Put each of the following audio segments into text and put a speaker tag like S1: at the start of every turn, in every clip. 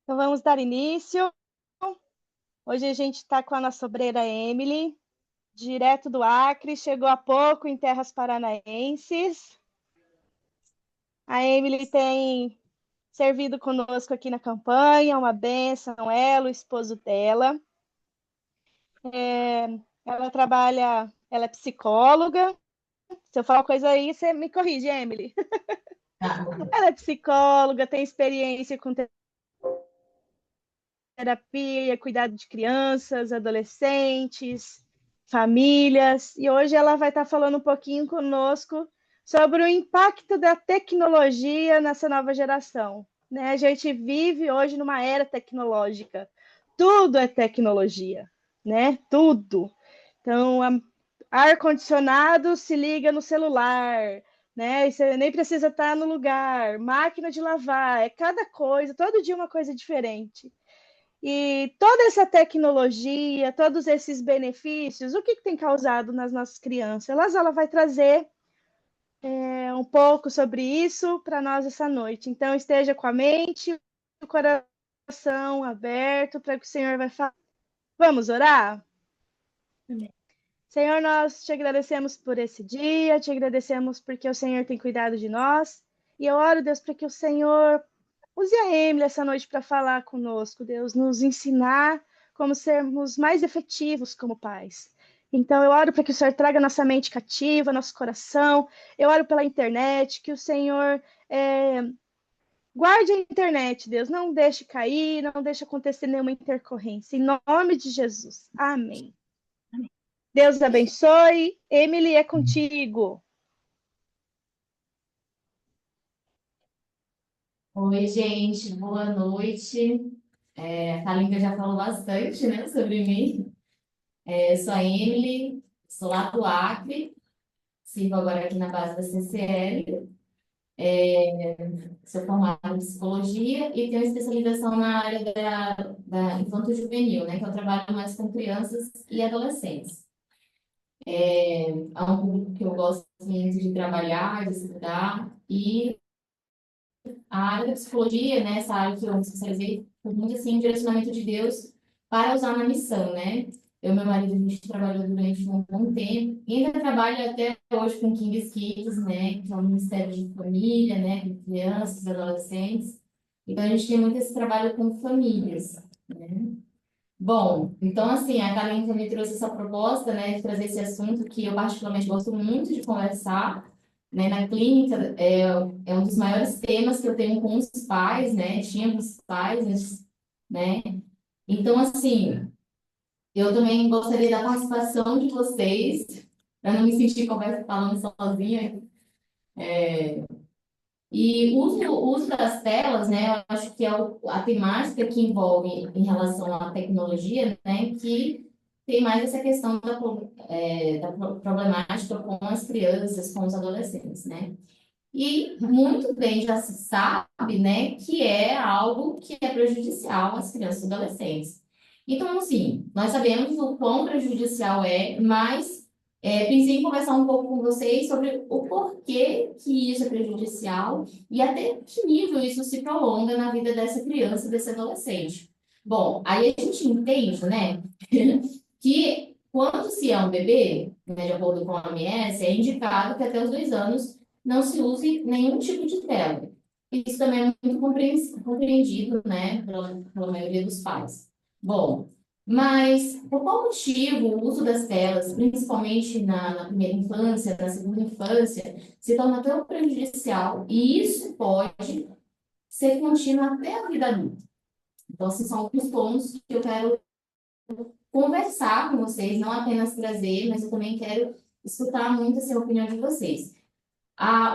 S1: Então vamos dar início. Hoje a gente está com a nossa obreira Emily, direto do Acre, chegou há pouco em terras paranaenses. A Emily tem servido conosco aqui na campanha, uma bênção, ela, o esposo dela. Ela trabalha, ela é psicóloga. Se eu falar coisa aí, você me corrige, Emily.
S2: Tá.
S1: Ela é psicóloga, tem experiência com terapia, cuidado de crianças, adolescentes, famílias. E hoje ela vai estar falando um pouquinho conosco sobre o impacto da tecnologia nessa nova geração. Né? A gente vive hoje numa era tecnológica. Tudo é tecnologia, né? Tudo. Então, ar-condicionado se liga no celular, né? E você nem precisa estar no lugar. Máquina de lavar, é cada coisa, todo dia uma coisa diferente. E toda essa tecnologia, todos esses benefícios, o que tem causado nas nossas crianças? Ela vai trazer um pouco sobre isso para nós essa noite. Então, esteja com a mente, o coração aberto para o que o Senhor vai falar. Vamos orar? Amém. Senhor, nós te agradecemos por esse dia, te agradecemos porque o Senhor tem cuidado de nós. E eu oro, Deus, para que o Senhor use a Emily essa noite para falar conosco, Deus, nos ensinar como sermos mais efetivos como pais. Então, eu oro para que o Senhor traga nossa mente cativa, nosso coração. Eu oro pela internet, que o Senhor guarde a internet, Deus. Não deixe cair, não deixe acontecer nenhuma intercorrência. Em nome de Jesus. Amém. Deus abençoe. Emily, é contigo.
S2: Oi, gente, boa noite. A Thalinka já falou bastante, né, sobre mim. Eu sou a Emily, sou lá do Acre, sirvo agora aqui na base da CCL. Sou formada em psicologia e tenho especialização na área da infanto-juvenil, né, que eu trabalho mais com crianças e adolescentes. É um público que eu gosto muito de trabalhar, de estudar, e a área da psicologia, né, essa área que eu me especializei, foi muito assim, um direcionamento de Deus para usar na missão, né? Eu e meu marido, a gente trabalhou durante um bom tempo, e ainda trabalho até hoje com King's Kids, né, que é um ministério de família, né, com crianças, adolescentes. Então, a gente tem muito esse trabalho com famílias, né? Bom, então, assim, a Karen me trouxe essa proposta, né, de trazer esse assunto que eu particularmente gosto muito de conversar, né, na clínica, é um dos maiores temas que eu tenho com os pais, né, tinha com os pais, né, então, assim, eu também gostaria da participação de vocês, para não me sentir falando sozinha, e o uso das telas, né, eu acho que é a temática que envolve em relação à tecnologia, né, que tem mais essa questão da problemática com as crianças, com os adolescentes, né? E muito bem já se sabe, né, que é algo que é prejudicial às crianças e adolescentes. Então, assim, nós sabemos o quão prejudicial é, mas pensei em conversar um pouco com vocês sobre o porquê que isso é prejudicial e até que nível isso se prolonga na vida dessa criança, desse adolescente. Bom, aí a gente entende, né, que quando se é um bebê, né, de acordo com a OMS, é indicado que até os 2 anos não se use nenhum tipo de tela. Isso também é muito compreendido, né, pela maioria dos pais. Bom, mas por qual motivo o uso das telas, principalmente na primeira infância, na segunda infância, se torna tão prejudicial e isso pode ser contínuo até a vida adulta? Então, esses são alguns pontos que eu quero conversar com vocês, não apenas trazer, mas eu também quero escutar muito assim, a opinião de vocês.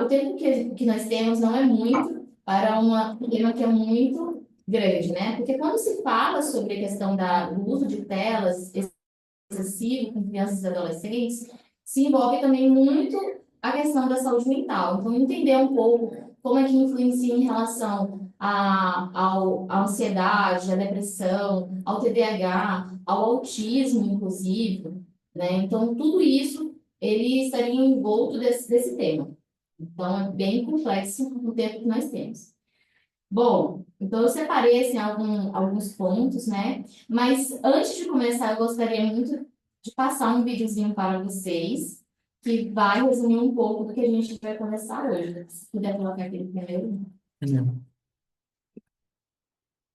S2: O tempo que nós temos não é muito para um tema que é muito grande, né? Porque quando se fala sobre a questão do uso de telas excessivo com crianças e adolescentes, se envolve também muito a questão da saúde mental. Então, entender um pouco como é que influencia em relação à ansiedade, à depressão, ao TDAH, ao autismo, inclusive, né? Então, tudo isso, ele estaria envolto desse tema. Então, é bem complexo o tempo que nós temos. Bom, então eu separei assim, alguns pontos, né? Mas antes de começar, eu gostaria muito de passar um videozinho para vocês, que vai resumir um pouco do que a gente vai conversar hoje. Se puder colocar aquele primeiro.
S3: Entendeu?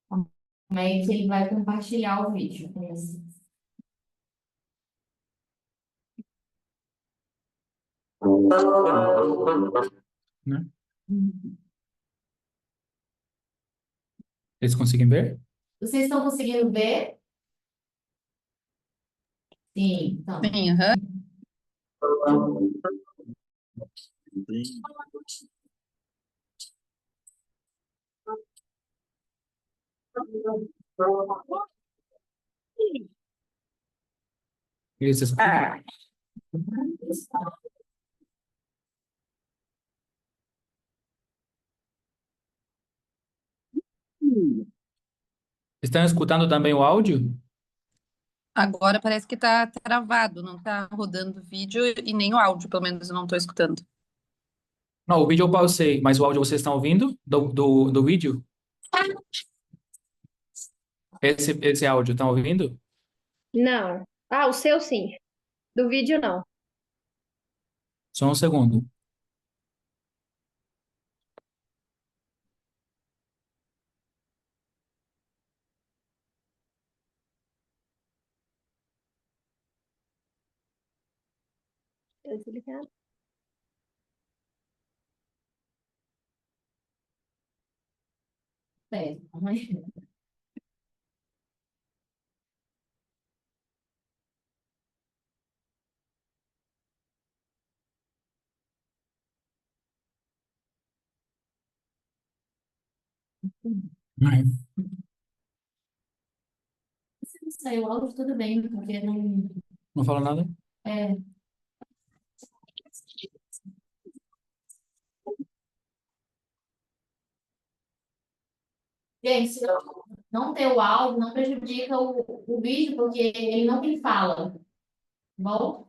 S2: Como é que ele vai compartilhar o vídeo com vocês.
S3: Né? Eles conseguem ver?
S2: Vocês estão conseguindo ver? Sim, então.
S4: Sim, aham.
S3: Eles escutam? Estão escutando também o áudio?
S4: Agora parece que tá travado, não tá rodando o vídeo e nem o áudio, pelo menos eu não tô escutando.
S3: Não, o vídeo eu pausei, mas o áudio vocês estão ouvindo do vídeo? Esse áudio, estão ouvindo?
S5: Não. Ah, o seu sim. Do vídeo não.
S3: Só um segundo.
S5: Tá desligado.
S2: É,
S3: Uhum.
S2: se não sair o áudio, tudo bem, porque não.
S3: Não fala nada?
S2: É, gente, se não ter o áudio, não prejudica o vídeo, porque ele não tem fala. Tá bom?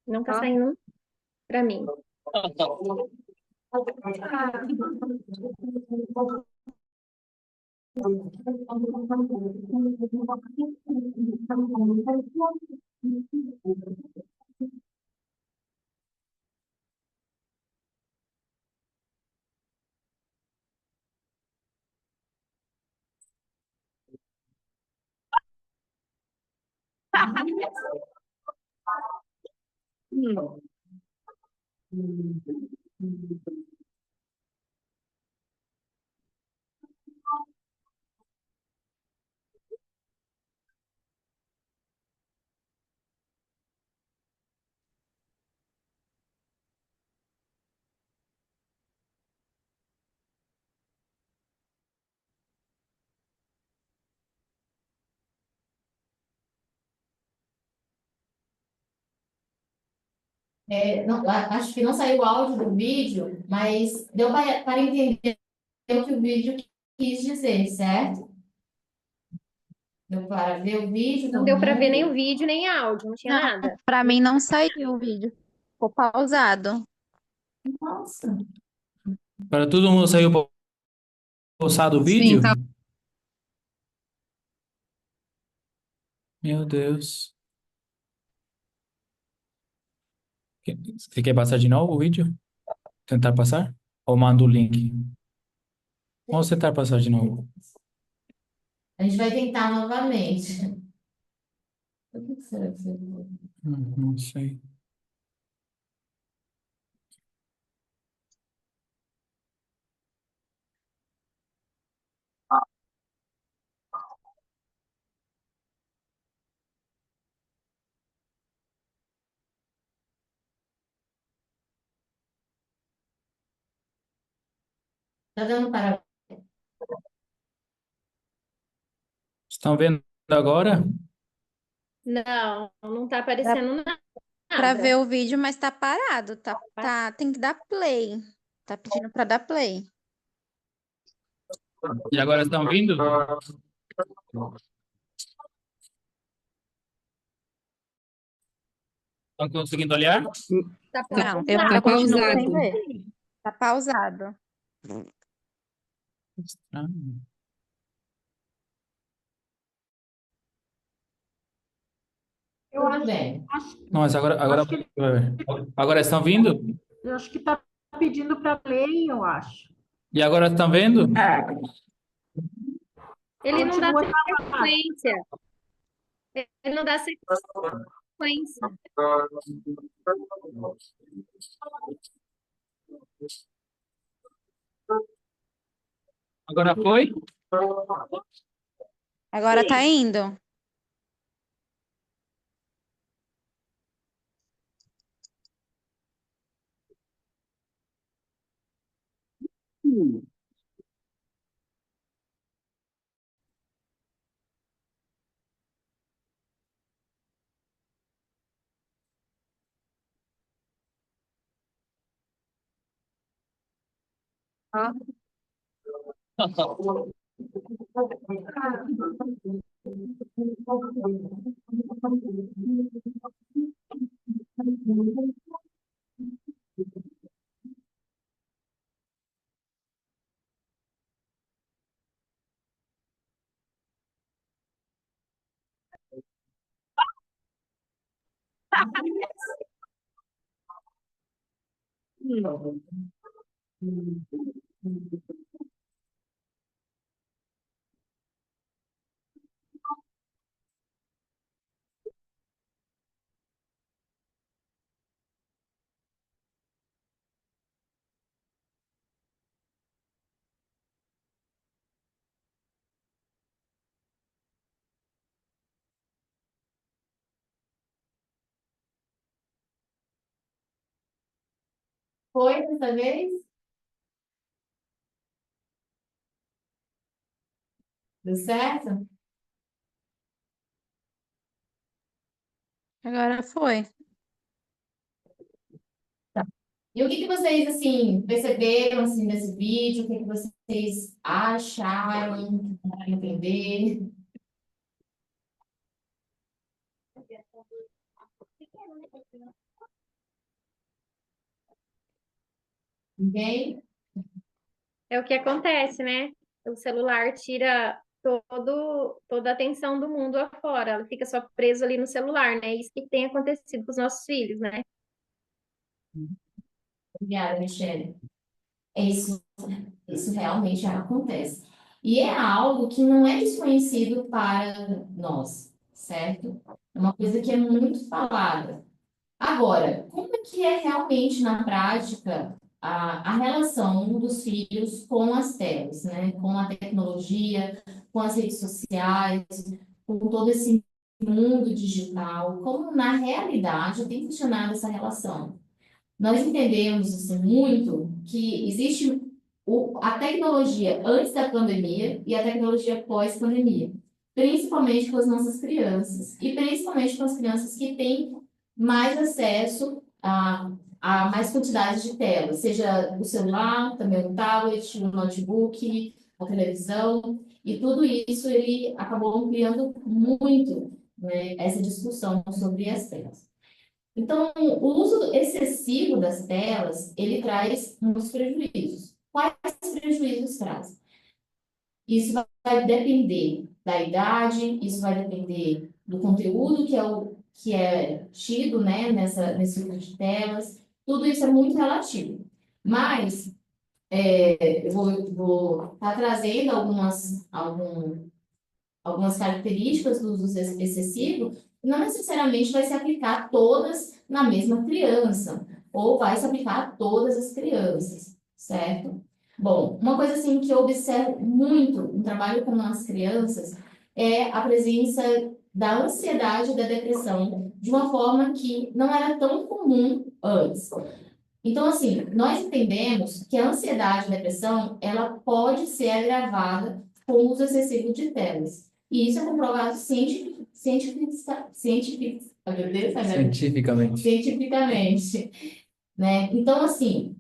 S5: Não tá saindo pra mim.
S2: É, não, acho que não saiu o áudio do vídeo, mas deu para entender o que o vídeo quis dizer, certo? Deu para ver o vídeo,
S5: Não
S2: todo
S5: deu pra ver nem o
S2: mundo?
S5: vídeo, nem áudio, não tinha
S6: Não,
S5: nada.
S6: pra mim não saiu o vídeo. Ficou pausado.
S2: Nossa.
S3: Para todo mundo saiu pausado o
S4: Sim,
S3: vídeo?
S4: tá.
S3: Meu Deus. Você quer passar de novo o vídeo? Tentar passar? Ou manda o link? Vamos tentar passar de novo.
S2: A gente vai tentar novamente. O que será que você...
S3: Não sei.
S2: Tá dando para...
S3: Estão vendo agora?
S5: Não, não tá
S6: Dá
S5: aparecendo
S6: pra ver
S5: nada.
S6: o vídeo, mas tá parado. Tem que dar play. Tá pedindo pra dar play.
S3: E agora estão vindo? Estão conseguindo olhar?
S5: Tá
S6: Não,
S4: Tá
S6: eu
S5: pausado.
S6: continuo sem
S4: pausado.
S6: ver. Tá pausado.
S3: Estranho.
S2: Tudo bem.
S3: Não, mas agora,
S7: Acho que ele,
S3: agora estão vindo?
S7: eu acho que está pedindo para ler, eu acho.
S3: E agora estão vendo?
S5: Ele não dá
S7: Continua travado.
S5: sequência. Ele não dá sequência.
S3: Agora foi?
S6: Agora tá indo?
S2: Foi dessa vez? Deu certo?
S6: Agora foi.
S2: E o que que vocês, assim, perceberam, assim, desse vídeo? O que que vocês acharam? Tentaram entender? Ninguém?
S5: É o que acontece, né? O celular tira toda a atenção do mundo afora. Ela fica só presa ali no celular, né? Isso que tem acontecido com os nossos filhos, né?
S2: Obrigada, Michele. É isso realmente acontece. E é algo que não é desconhecido para nós, certo? É uma coisa que é muito falada. Agora, como é que é realmente na prática a relação dos filhos com as telas, né? Com a tecnologia, com as redes sociais, com todo esse mundo digital? Como na realidade tem funcionado essa relação? Nós entendemos assim, muito que existe a tecnologia antes da pandemia e a tecnologia pós-pandemia, principalmente com as nossas crianças, e principalmente com as crianças que têm mais acesso a mais quantidade de telas, seja o celular, também o tablet, o notebook, a televisão, e tudo isso ele acabou ampliando muito, né, essa discussão sobre as telas. Então, o uso excessivo das telas, ele traz muitos prejuízos. Quais prejuízos traz? Isso vai depender da idade, isso vai depender do conteúdo que é tido, né, nesse uso de telas. Tudo isso é muito relativo. Mas eu vou estar trazendo alguns algumas características do uso excessivo, não necessariamente vai se aplicar todas na mesma criança, ou vai se aplicar a todas as crianças, certo? Bom, uma coisa assim que eu observo muito no trabalho com as crianças é a presença da ansiedade e da depressão de uma forma que não era tão comum antes. Então, assim, nós entendemos que a ansiedade e a depressão, ela pode ser agravada com o uso excessivo de telas. E isso é comprovado
S3: Cientificamente.
S2: cientificamente, né? Então, assim,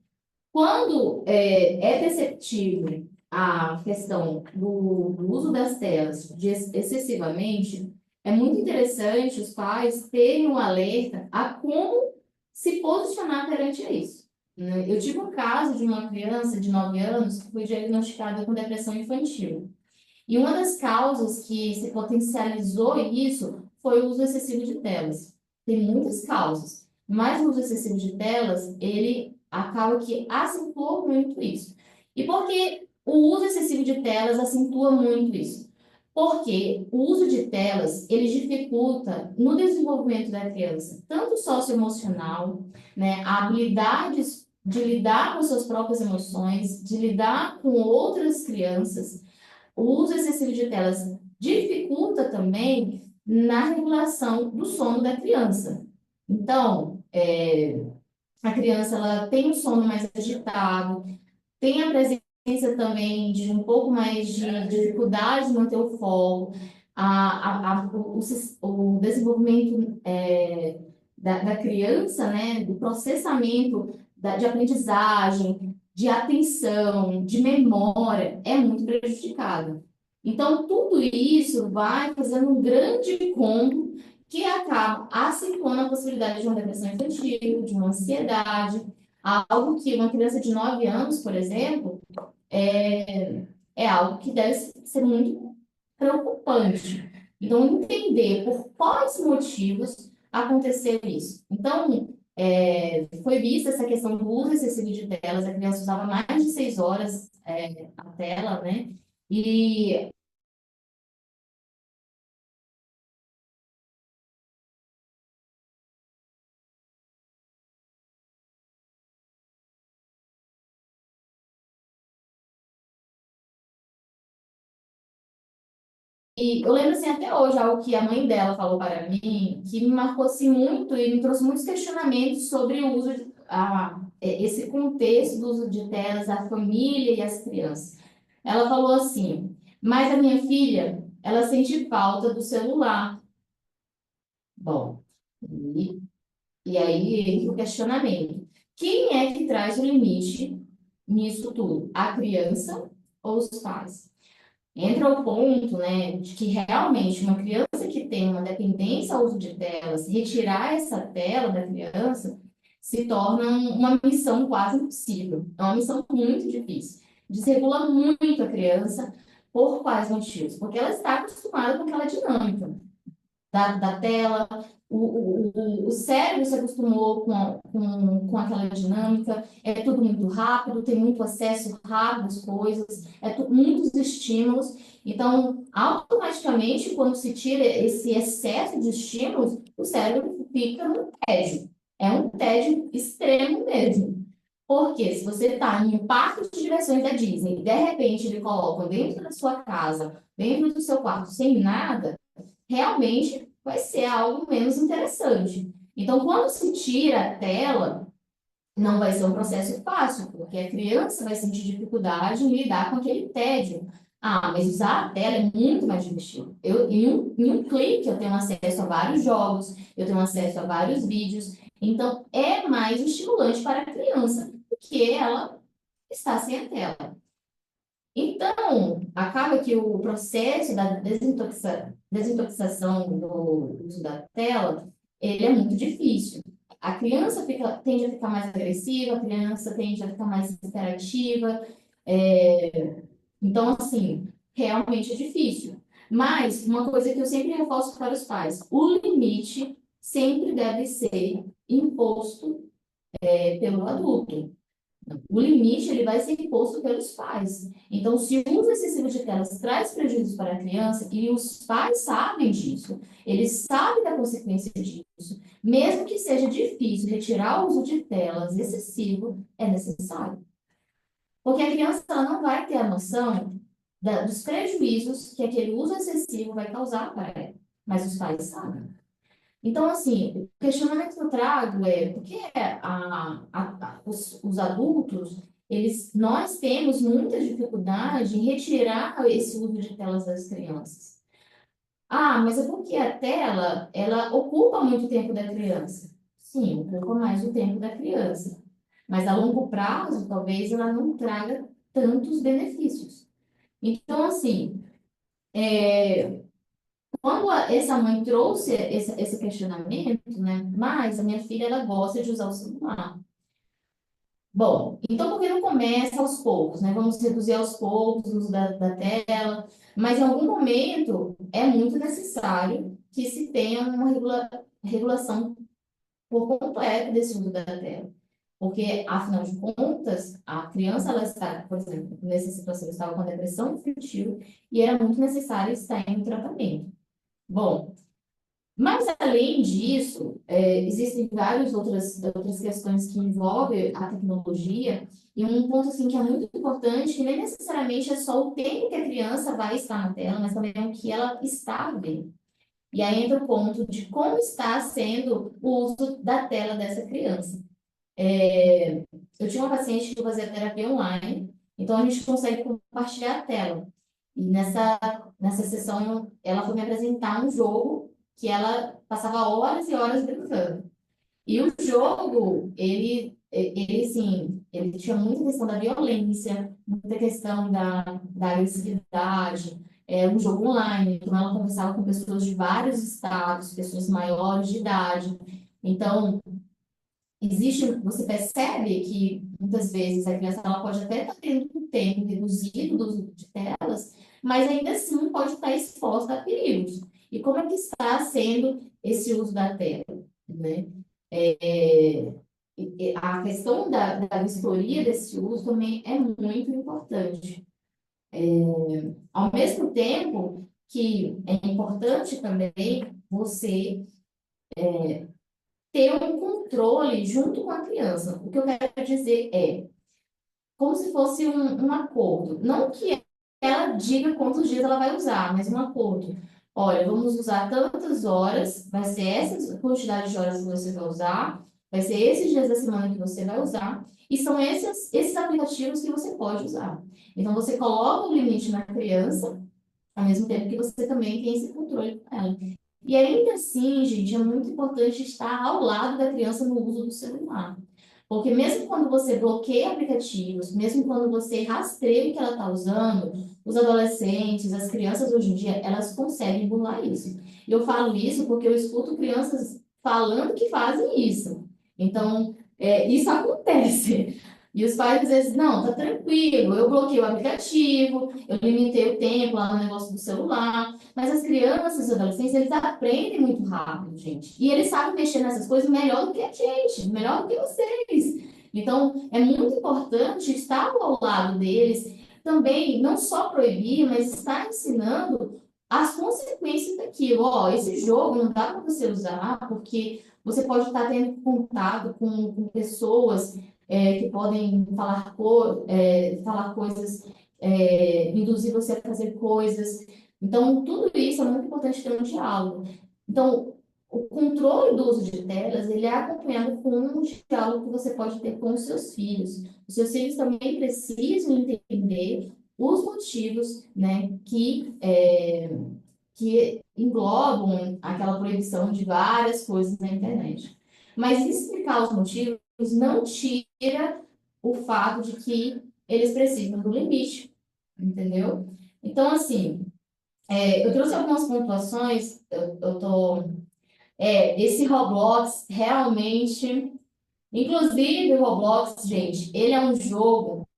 S2: quando é perceptível a questão do uso das telas excessivamente, é muito interessante os pais terem um alerta a como se posicionar perante isso, né? Eu tive um caso de uma criança de 9 anos que foi diagnosticada com depressão infantil. E uma das causas que se potencializou isso foi o uso excessivo de telas. Tem muitas causas, mas o uso excessivo de telas, ele acaba que acentua muito isso. E por que o uso excessivo de telas acentua muito isso? Porque o uso de telas, ele dificulta no desenvolvimento da criança, tanto socioemocional, né, a habilidade de lidar com suas próprias emoções, de lidar com outras crianças. O uso excessivo de telas dificulta também na regulação do sono da criança. Então, a criança ela tem um sono mais agitado, tem a presença também de um pouco mais de dificuldade de manter o foco, o desenvolvimento da criança, né, do processamento de aprendizagem, de atenção, de memória, é muito prejudicado. Então, tudo isso vai fazendo um grande combo que acaba acentuando a possibilidade de uma depressão infantil, de uma ansiedade, algo que uma criança de 9 anos, por exemplo, é algo que deve ser muito preocupante. Então, entender por quais motivos aconteceu isso. Então, foi vista essa questão do uso excessivo de telas, a criança usava mais de 6 horas a tela, né? E eu lembro assim até hoje algo que a mãe dela falou para mim, que me marcou assim muito e me trouxe muitos questionamentos sobre o uso esse contexto do uso de telas, a família e as crianças. Ela falou assim: mas a minha filha, ela sente falta do celular. Bom, e aí entra o questionamento: quem é que traz o limite nisso tudo? A criança ou os pais? Entra o ponto, né, de que realmente uma criança que tem uma dependência ao uso de telas, retirar essa tela da criança se torna uma missão quase impossível. É uma missão muito difícil. Desregula muito a criança. Por quais motivos? Porque ela está acostumada com aquela dinâmica da tela, o cérebro se acostumou com aquela dinâmica, é tudo muito rápido, tem muito acesso rápido às coisas, muitos estímulos. Então, automaticamente, quando se tira esse excesso de estímulos, o cérebro fica no tédio. É um tédio extremo mesmo. Porque se você está em um parque de diversões da Disney, de repente ele coloca dentro da sua casa, dentro do seu quarto, sem nada, realmente vai ser algo menos interessante. Então, quando se tira a tela, não vai ser um processo fácil, porque a criança vai sentir dificuldade em lidar com aquele tédio. Ah, mas usar a tela é muito mais divertido. Em um clique, eu tenho acesso a vários jogos, eu tenho acesso a vários vídeos. Então, é mais estimulante para a criança, porque ela está sem a tela. Então, acaba que o processo da desintoxicação do uso da tela, ele é muito difícil. A criança tende a ficar mais agressiva, a criança tende a ficar mais interativa. Então, assim, realmente é difícil. Mas, uma coisa que eu sempre reforço para os pais, o limite sempre deve ser imposto pelo adulto. O limite ele vai ser imposto pelos pais. Então, se o uso excessivo de telas traz prejuízos para a criança, e os pais sabem disso, eles sabem da consequência disso, mesmo que seja difícil retirar o uso de telas excessivo, é necessário. Porque a criança ela não vai ter a noção dos prejuízos que aquele uso excessivo vai causar para ela, mas os pais sabem. Então, assim, o questionamento que eu trago é por que os adultos, nós temos muita dificuldade em retirar esse uso de telas das crianças. Ah, mas é porque a tela, ela ocupa muito tempo da criança. Sim, ocupa mais o tempo da criança. Mas a longo prazo, talvez ela não traga tantos benefícios. Então, assim, quando essa mãe trouxe esse questionamento, né? Mas a minha filha, ela gosta de usar o celular. Bom, então por que não começa aos poucos, né? Vamos reduzir aos poucos o uso da tela, mas em algum momento é muito necessário que se tenha uma regulação por completo desse uso da tela. Porque, afinal de contas, a criança, ela está, por exemplo, nessa situação, estava com depressão infantil e era muito necessário estar em tratamento. Bom, mas além disso, existem várias outras questões que envolvem a tecnologia, e um ponto assim, que é muito importante, que nem necessariamente é só o tempo que a criança vai estar na tela, mas também o que ela está vendo. E aí entra o ponto de como está sendo o uso da tela dessa criança. Eu tinha uma paciente que fazia terapia online, então a gente consegue compartilhar a tela. E nessa sessão, ela foi me apresentar um jogo que ela passava horas e horas brincando. E o jogo, assim, ele tinha muita questão da violência, muita questão da agressividade. É um jogo online, então ela conversava com pessoas de vários estados, pessoas maiores de idade. Então, você percebe que muitas vezes a criança ela pode até estar tendo um tempo reduzido do uso de telas, mas ainda assim pode estar exposta a perigos. E como é que está sendo esse uso da tela, né? A questão da vistoria desse uso também é muito importante. Ao mesmo tempo que é importante também você ter um controle junto com a criança. O que eu quero dizer é, como se fosse um acordo. Não que ela diga quantos dias ela vai usar, mas um acordo. Olha, vamos usar tantas horas, vai ser essa quantidade de horas que você vai usar, vai ser esses dias da semana que você vai usar, e são esses aplicativos que você pode usar. Então, você coloca o limite na criança, ao mesmo tempo que você também tem esse controle com ela. E ainda assim, gente, é muito importante estar ao lado da criança no uso do celular. Porque mesmo quando você bloqueia aplicativos, mesmo quando você rastreia o que ela está usando, os adolescentes, as crianças hoje em dia, elas conseguem burlar isso. E eu falo isso porque eu escuto crianças falando que fazem isso. Então, isso acontece. E os pais às vezes, não, tá tranquilo, eu bloqueei o aplicativo, eu limitei o tempo lá no negócio do celular. Mas as crianças e os adolescentes, eles aprendem muito rápido, gente. E eles sabem mexer nessas coisas melhor do que a gente, melhor do que vocês. Então, é muito importante estar ao lado deles, também não só proibir, mas estar ensinando as consequências daquilo. Ó, esse jogo não dá para você usar, porque você pode estar tendo contato com pessoas que podem falar coisas, induzir você a fazer coisas. Então, tudo isso é muito importante ter um diálogo. Então, o controle do uso de telas, ele é acompanhado com um diálogo que você pode ter com os seus filhos. Os seus filhos também precisam entender os motivos, né, que englobam aquela proibição de várias coisas na internet. Mas explicar os motivos não tira o fato de que eles precisam do limite, entendeu? Então, assim, eu trouxe algumas pontuações, esse Roblox realmente, inclusive o Roblox, gente, ele é um jogo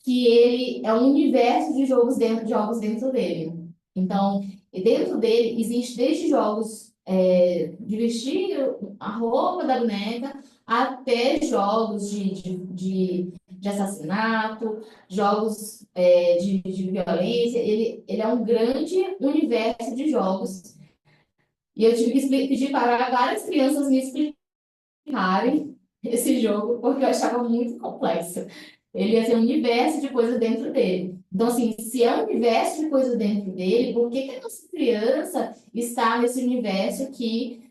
S2: que ele é um universo de jogos dentro dele. Então, dentro dele existe desde jogos de vestir a roupa da boneca, até jogos de assassinato, jogos de violência. Ele é um grande universo de jogos. E eu tive que pedir para várias crianças me explicarem esse jogo, porque eu achava muito complexo. Ele ia ter um universo de coisas dentro dele. Então, assim, se é um universo de coisas dentro dele, por que que a nossa criança está nesse universo que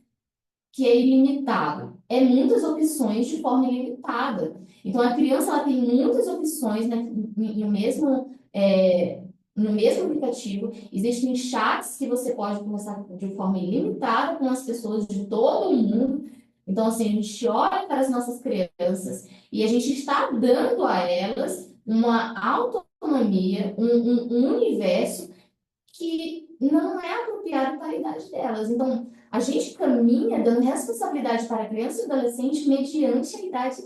S2: é ilimitado? É muitas opções de forma ilimitada. Então, a criança ela tem muitas opções, né, no mesmo aplicativo. Existem chats que você pode conversar de forma ilimitada com as pessoas de todo o mundo. Então, assim, a gente olha para as nossas crianças e a gente está dando a elas uma autonomia, um universo que não é apropriado para a idade delas. Então, a gente caminha dando responsabilidade para a criança e adolescente mediante a idade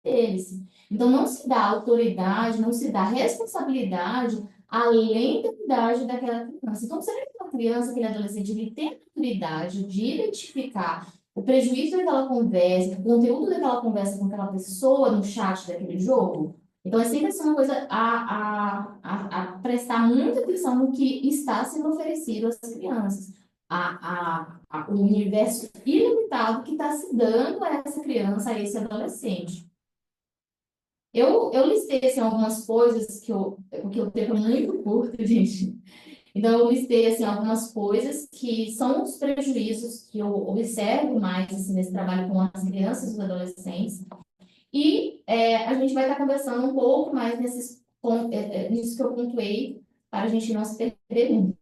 S2: deles. Então, não se dá autoridade, não se dá responsabilidade além da idade daquela criança. Então, será que aquela criança, aquele adolescente, ele tem a autoridade de identificar o prejuízo daquela conversa, o conteúdo daquela conversa com aquela pessoa no chat daquele jogo? Então, é sempre assim, uma coisa a prestar muita atenção no que está sendo oferecido às crianças. O universo ilimitado que está se dando a essa criança, a esse adolescente. Eu listei assim, algumas coisas porque o tempo é muito curto, gente. Então, eu listei assim, algumas coisas que são os prejuízos que eu observo mais assim, nesse trabalho com as crianças e os adolescentes. E a gente vai estar conversando um pouco mais nisso que eu pontuei, para a gente não se perder muito.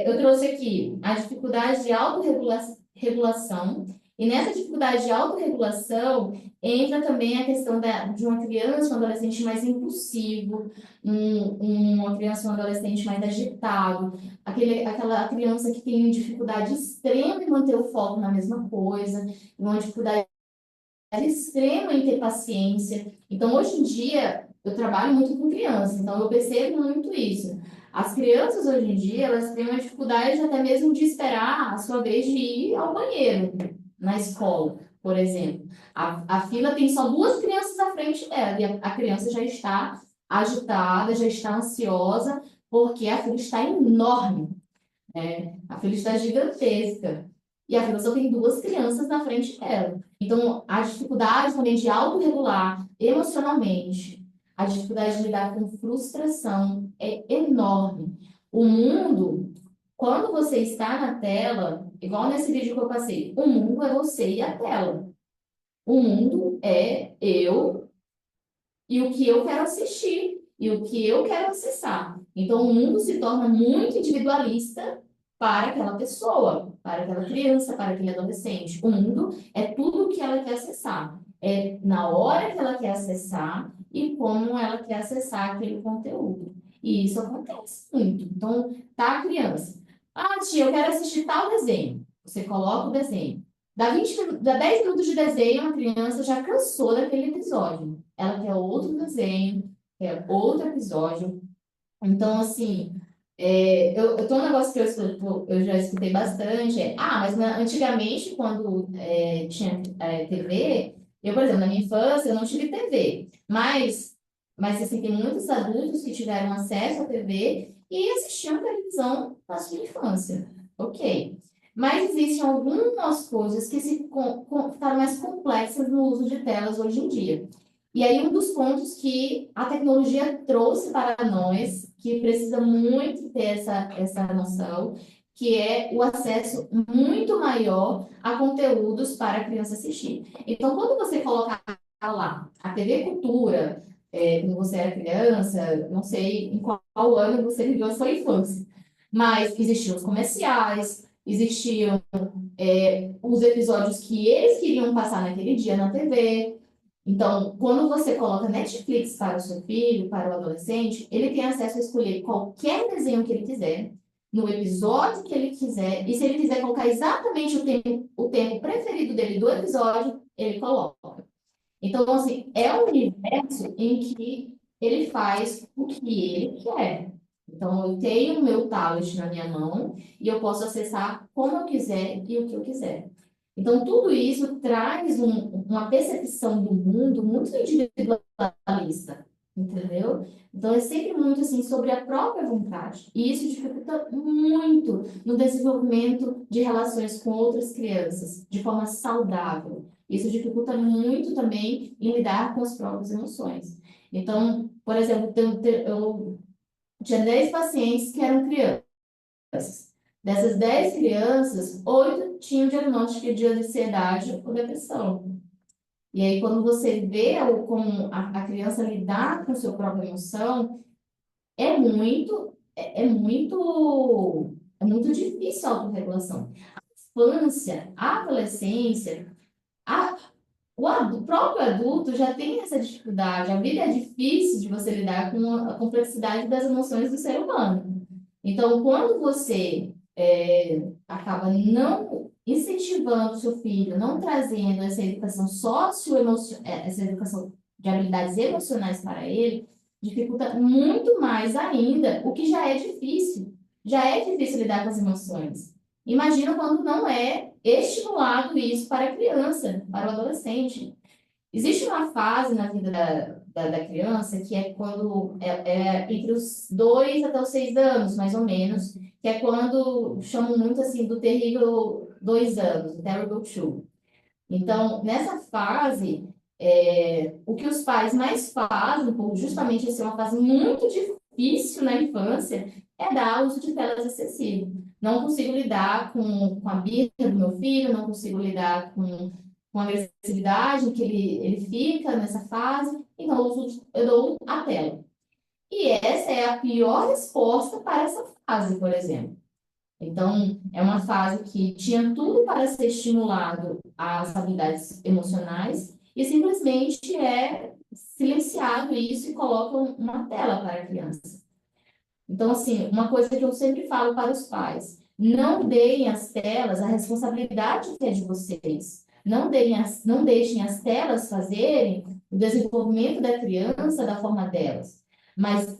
S2: Eu trouxe aqui a dificuldade de autorregulação, e nessa dificuldade de autorregulação entra também a questão de uma criança, um adolescente mais impulsivo, uma criança, um adolescente mais agitado, aquela criança que tem dificuldade extrema em manter o foco na mesma coisa, uma dificuldade extrema em ter paciência. Então, hoje em dia, eu trabalho muito com crianças, então eu percebo muito isso. As crianças, hoje em dia, elas têm uma dificuldade até mesmo de esperar a sua vez de ir ao banheiro na escola, por exemplo. A fila tem só duas crianças à frente dela, e a criança já está agitada, já está ansiosa, porque a fila está enorme, né? A fila está gigantesca. E a fila só tem duas crianças na frente dela. Então, a dificuldade também de autorregular emocionalmente, a dificuldade de lidar com frustração é enorme. O mundo, quando você está na tela, igual nesse vídeo que eu passei, o mundo é você e a tela. O mundo é eu e o que eu quero assistir e o que eu quero acessar. Então, o mundo se torna muito individualista para aquela pessoa, para aquela criança, para aquele adolescente. O mundo é tudo o que ela quer acessar. É na hora que ela quer acessar e como ela quer acessar aquele conteúdo. E isso acontece muito. Então, tá a criança. Ah, tia, eu quero assistir tal desenho. Você coloca o desenho. Dá 10 minutos de desenho, a criança já cansou daquele episódio. Ela quer outro desenho, quer outro episódio. Então, assim, eu tô um negócio que eu já escutei bastante, mas antigamente, quando tinha TV, eu, por exemplo, na minha infância, eu não tive TV, mas assim, tem muitos adultos que tiveram acesso à TV e assistiam televisão na sua infância. Ok. Mas existem algumas coisas que ficaram mais complexas no uso de telas hoje em dia. E aí, um dos pontos que a tecnologia trouxe para nós, que precisa muito ter essa noção, que é o acesso muito maior a conteúdos para a criança assistir. Então, quando você coloca lá a TV Cultura, quando você era criança, não sei em qual ano você viveu a sua infância, mas existiam os comerciais, existiam os episódios que eles queriam passar naquele dia na TV. Então, quando você coloca Netflix para o seu filho, para o adolescente, ele tem acesso a escolher qualquer desenho que ele quiser, no episódio que ele quiser, e se ele quiser colocar exatamente o tempo preferido dele do episódio, ele coloca. Então, assim, é um universo em que ele faz o que ele quer. Então, eu tenho o meu tablet na minha mão e eu posso acessar como eu quiser e o que eu quiser. Então, tudo isso traz uma percepção do mundo muito individualista, entendeu? Então, é sempre muito assim sobre a própria vontade. E isso dificulta muito no desenvolvimento de relações com outras crianças, de forma saudável. Isso dificulta muito também em lidar com as próprias emoções. Então, por exemplo, eu tinha 10 pacientes que eram crianças. Dessas 10 crianças, 8 tinham diagnóstico de ansiedade ou depressão. E aí, quando você vê como a criança lidar com sua própria emoção, é muito difícil a autorregulação. A infância, a adolescência, a, o próprio adulto já tem essa dificuldade. A vida é difícil de você lidar com a complexidade das emoções do ser humano. Então, quando você acaba não incentivando o seu filho, não trazendo essa educação essa educação de habilidades emocionais para ele, dificulta muito mais ainda o que já é difícil. Já é difícil lidar com as emoções. Imagina quando não é estimulado isso para a criança, para o adolescente. Existe uma fase na vida da criança que é quando entre os 2 até os 6 anos, mais ou menos, que é quando chamam muito assim do terrível 2 anos, o terrible two. Então, nessa fase, o que os pais mais fazem, por justamente ser uma fase muito difícil na infância, é dar uso de telas excessivo. Não consigo lidar com a birra do meu filho, não consigo lidar com a agressividade que ele fica nessa fase, então eu dou a tela. E essa é a pior resposta para essa fase, por exemplo. Então, é uma fase que tinha tudo para ser estimulado às habilidades emocionais e simplesmente é silenciado isso e colocam uma tela para a criança. Então, assim, uma coisa que eu sempre falo para os pais, não deem as telas, a responsabilidade que é de vocês. Não deixem as telas fazerem o desenvolvimento da criança da forma delas. Mas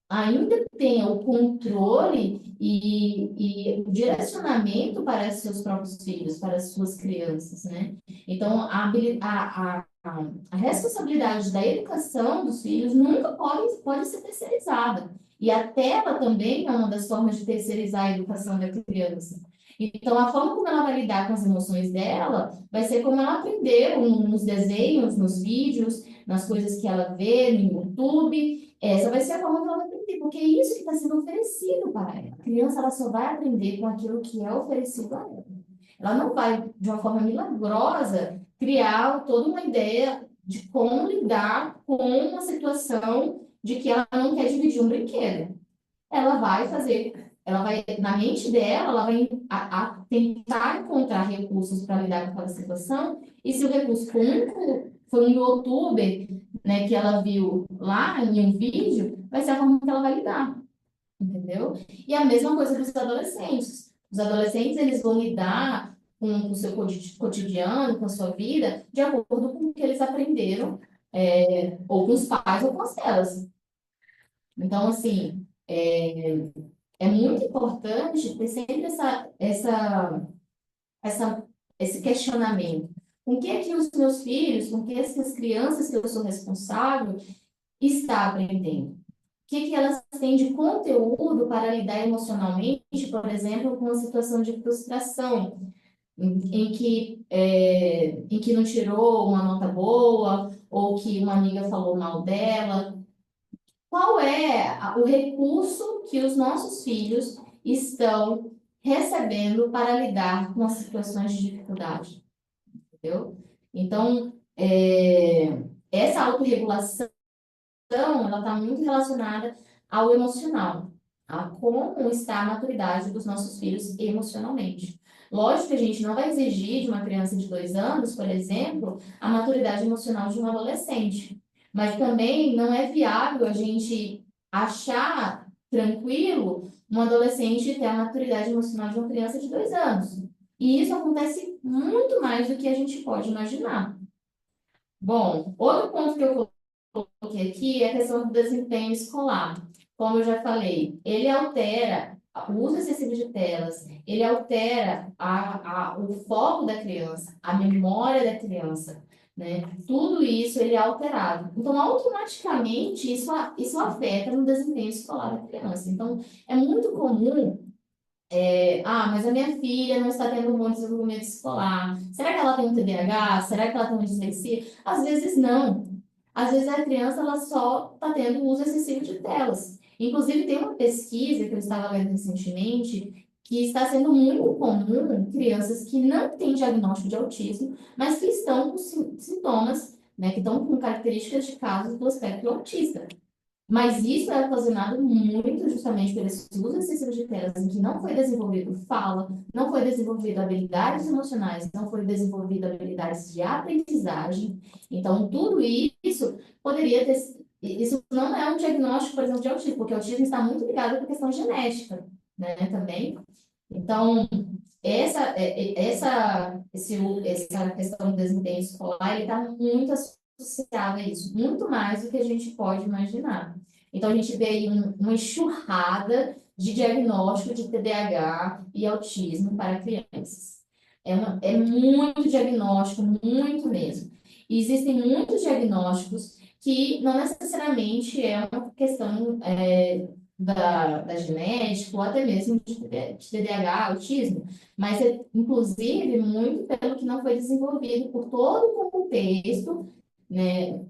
S2: ainda tenha o controle e o direcionamento para seus próprios filhos, para as suas crianças, né? Então, a responsabilidade da educação dos filhos nunca pode ser terceirizada. E a tela também é uma das formas de terceirizar a educação da criança. Então, a forma como ela vai lidar com as emoções dela vai ser como ela aprendeu nos desenhos, nos vídeos, nas coisas que ela vê no YouTube. Essa vai ser a forma que ela vai aprender, porque é isso que está sendo oferecido para ela. A criança ela só vai aprender com aquilo que é oferecido a ela. Ela não vai, de uma forma milagrosa, criar toda uma ideia de como lidar com uma situação de que ela não quer dividir um brinquedo. Ela vai, na mente dela, ela vai tentar encontrar recursos para lidar com aquela situação, e se o recurso for um youtuber, né, que ela viu lá em um vídeo, vai ser a forma que ela vai lidar, entendeu? E a mesma coisa dos adolescentes. Os adolescentes, eles vão lidar com o seu cotidiano, com a sua vida, de acordo com o que eles aprenderam, ou com os pais ou com as telas. Então, assim, é muito importante ter sempre esse questionamento. Com que é que os meus filhos, com que essas crianças que eu sou responsável, está aprendendo? O que elas têm de conteúdo para lidar emocionalmente, por exemplo, com uma situação de frustração, em que não tirou uma nota boa, ou que uma amiga falou mal dela. Qual é o recurso que os nossos filhos estão recebendo para lidar com as situações de dificuldade? Entendeu? Então, essa autorregulação, ela está muito relacionada ao emocional, a como está a maturidade dos nossos filhos emocionalmente. Lógico que a gente não vai exigir de uma criança de 2 anos, por exemplo, a maturidade emocional de um adolescente. Mas também não é viável a gente achar tranquilo um adolescente ter a maturidade emocional de uma criança de 2 anos. E isso acontece muito mais do que a gente pode imaginar. Bom, outro ponto que eu coloquei aqui é a questão do desempenho escolar. como eu já falei, ele altera o uso excessivo de telas, ele altera o foco da criança, a memória da criança, né? Tudo isso ele é alterado. Então, automaticamente, isso afeta no desempenho escolar da criança. Então, é muito comum mas a minha filha não está tendo um bom desenvolvimento escolar. Será que ela tem um TDAH? Será que ela tem uma dislexia? Às vezes não. Às vezes a criança ela só está tendo uso excessivo de telas. Inclusive, tem uma pesquisa que eu estava lendo recentemente que está sendo muito comum em crianças que não têm diagnóstico de autismo, mas que estão com sintomas, né, que estão com características de casos do espectro autista. Mas isso é ocasionado muito justamente pelo esse uso excessivo de telas, em que não foi desenvolvido fala, não foi desenvolvido habilidades emocionais, não foi desenvolvido habilidades de aprendizagem. Então, tudo isso poderia ter. Isso não é um diagnóstico, por exemplo, de autismo, porque o autismo está muito ligado com a questão genética, né, também. Então, essa questão do desempenho escolar, ele está muito associada a isso, muito mais do que a gente pode imaginar. Então, a gente vê aí uma enxurrada de diagnóstico de TDAH e autismo para crianças. É muito diagnóstico, muito mesmo. E existem muitos diagnósticos que não necessariamente é uma questão da genética ou até mesmo de TDAH, autismo, mas é, inclusive, muito pelo que não foi desenvolvido por todo o contexto, né,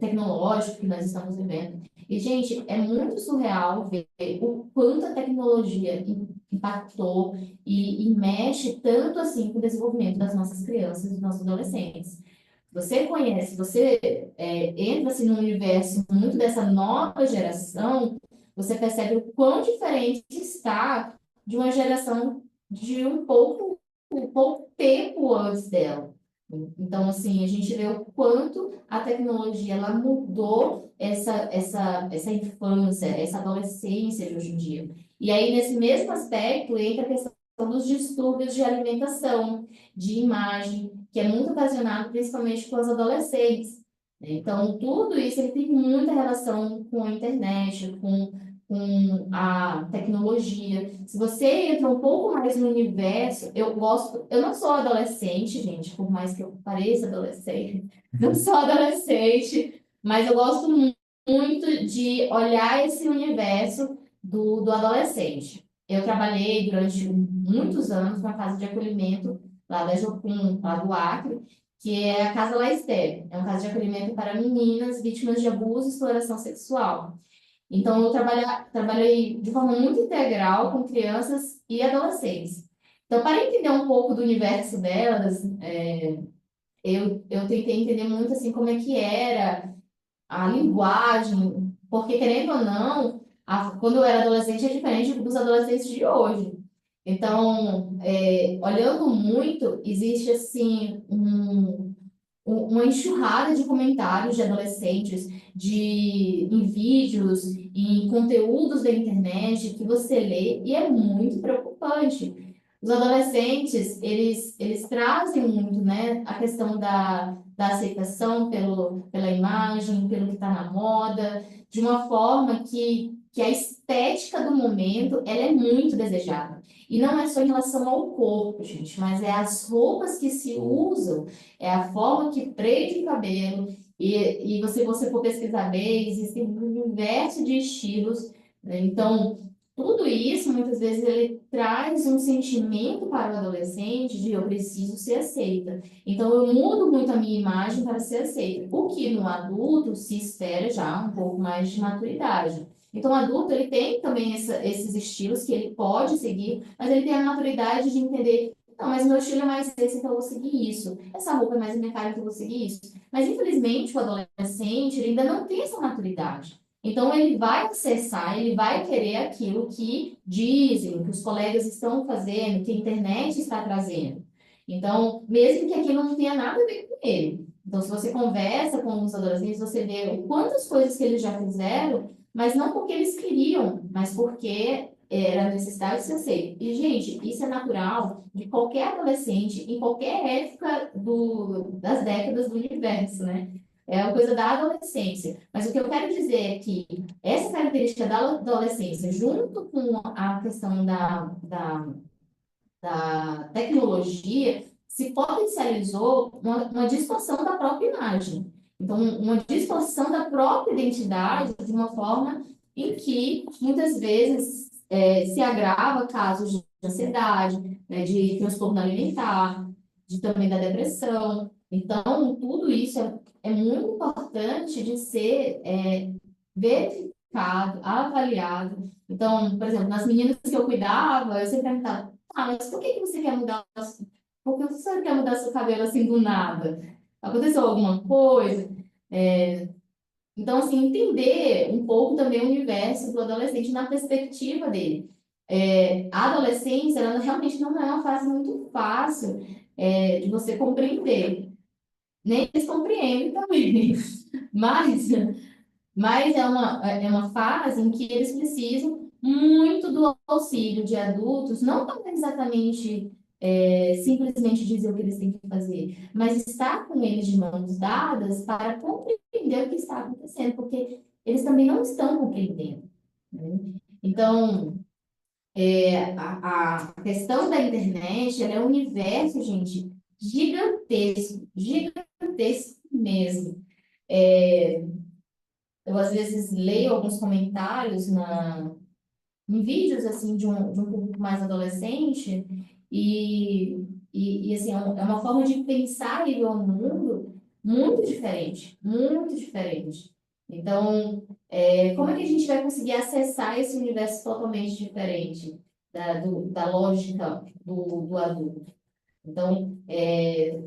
S2: tecnológico que nós estamos vivendo. E, gente, é muito surreal ver o quanto a tecnologia impactou e mexe tanto assim com o desenvolvimento das nossas crianças e dos nossos adolescentes. Você entra assim, no universo muito dessa nova geração, você percebe o quão diferente está de uma geração de um pouco tempo antes dela. Então, assim, a gente vê o quanto a tecnologia ela mudou essa infância, essa adolescência de hoje em dia. E aí, nesse mesmo aspecto, entra a questão dos distúrbios de alimentação, de imagem, que é muito ocasionado principalmente com as adolescentes. Então, tudo isso ele tem muita relação com a internet, com a tecnologia. Se você entra um pouco mais no universo, eu não sou adolescente, gente, por mais que eu pareça adolescente, não sou adolescente, mas eu gosto muito de olhar esse universo do adolescente. Eu trabalhei durante muitos anos numa casa de acolhimento lá da Jocum, lá do Acre, que é a Casa La Esther. É uma casa de acolhimento para meninas vítimas de abuso e exploração sexual. Então, eu trabalhei de forma muito integral com crianças e adolescentes. Então, para entender um pouco do universo delas, eu tentei entender muito assim como é que era a linguagem, porque querendo ou não, quando eu era adolescente é diferente dos adolescentes de hoje. Então, olhando muito, existe assim uma enxurrada de comentários de adolescentes em vídeos, em conteúdos da internet que você lê e é muito preocupante. Os adolescentes, eles trazem muito, né, a questão da aceitação pela imagem, pelo que está na moda, de uma forma que a estética do momento, ela é muito desejada. E não é só em relação ao corpo, gente, mas é as roupas que se usam, é a forma que prende o cabelo, e você for pesquisar bem, existem um universo de estilos, né? Então, tudo isso, muitas vezes, ele traz um sentimento para o adolescente de eu preciso ser aceita. Então, eu mudo muito a minha imagem para ser aceita. O que no adulto se espera já um pouco mais de maturidade. Então, o adulto, ele tem também esses estilos que ele pode seguir, mas ele tem a maturidade de entender, não, mas meu estilo é mais esse, então eu vou seguir isso. Essa roupa é mais a minha cara, então eu vou seguir isso. Mas, infelizmente, o adolescente, ele ainda não tem essa maturidade. Então, ele vai acessar, ele vai querer aquilo que dizem, que os colegas estão fazendo, que a internet está trazendo. Então, mesmo que aquilo não tenha nada a ver com ele. Então, se você conversa com os adolescentes, você vê quantas coisas que eles já fizeram, mas não porque eles queriam, mas porque era necessidade de ser aceito. E, gente, isso é natural de qualquer adolescente, em qualquer época das décadas do universo, né? é uma coisa da adolescência. Mas o que eu quero dizer é que essa característica da adolescência, junto com a questão da tecnologia, se potencializou uma distorção da própria imagem. Então, uma distorção da própria identidade de uma forma em que, muitas vezes, se agrava casos de ansiedade, né, de transtorno alimentar, também da depressão. Então, tudo isso é muito importante de ser verificado, avaliado. Então, por exemplo, nas meninas que eu cuidava, eu sempre perguntava, mas por que você quer mudar? Por que você quer mudar seu cabelo assim do nada? Aconteceu alguma coisa? Então, assim, entender um pouco também o universo do adolescente na perspectiva dele. A adolescência, ela realmente não é uma fase muito fácil de você compreender. Nem eles compreendem também. Mas, mas é uma fase em que eles precisam muito do auxílio de adultos, não para exatamente simplesmente dizer o que eles têm que fazer, mas estar com eles de mãos dadas para compreender o que está acontecendo, porque eles também não estão compreendendo, né? Então, a questão da internet, ela é um universo, gente, gigantesco, gigantesco mesmo. Eu, às vezes, leio alguns comentários em vídeos, assim, de um público mais adolescente e assim, é uma forma de pensar e ver o mundo muito diferente, muito diferente. Então, como é que a gente vai conseguir acessar esse universo totalmente diferente da lógica do adulto? Então,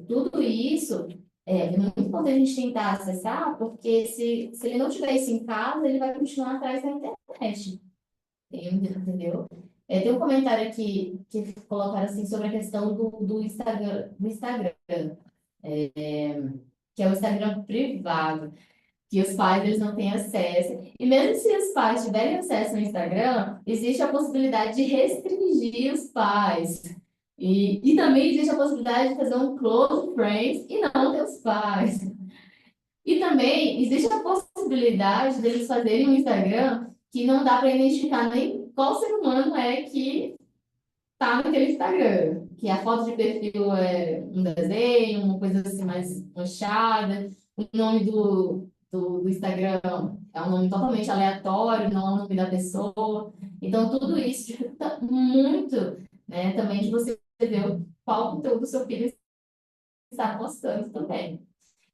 S2: tudo isso é muito importante a gente tentar acessar, porque se ele não tiver isso em casa, ele vai continuar atrás da internet. Entendeu? Tem um comentário aqui que colocaram assim sobre a questão do Instagram, que é o Instagram privado, que os pais eles não têm acesso. E mesmo se os pais tiverem acesso ao Instagram, existe a possibilidade de restringir os pais. E também existe a possibilidade de fazer um close friends e não ter os pais. E também existe a possibilidade deles fazerem um Instagram que não dá para identificar nem qual ser humano é que está naquele Instagram. Que a foto de perfil é um desenho, uma coisa assim mais manchada. O nome do Instagram é um nome totalmente aleatório, não é o nome da pessoa. Então, tudo isso dificulta muito, né, também de você ver qual conteúdo o seu filho está postando também.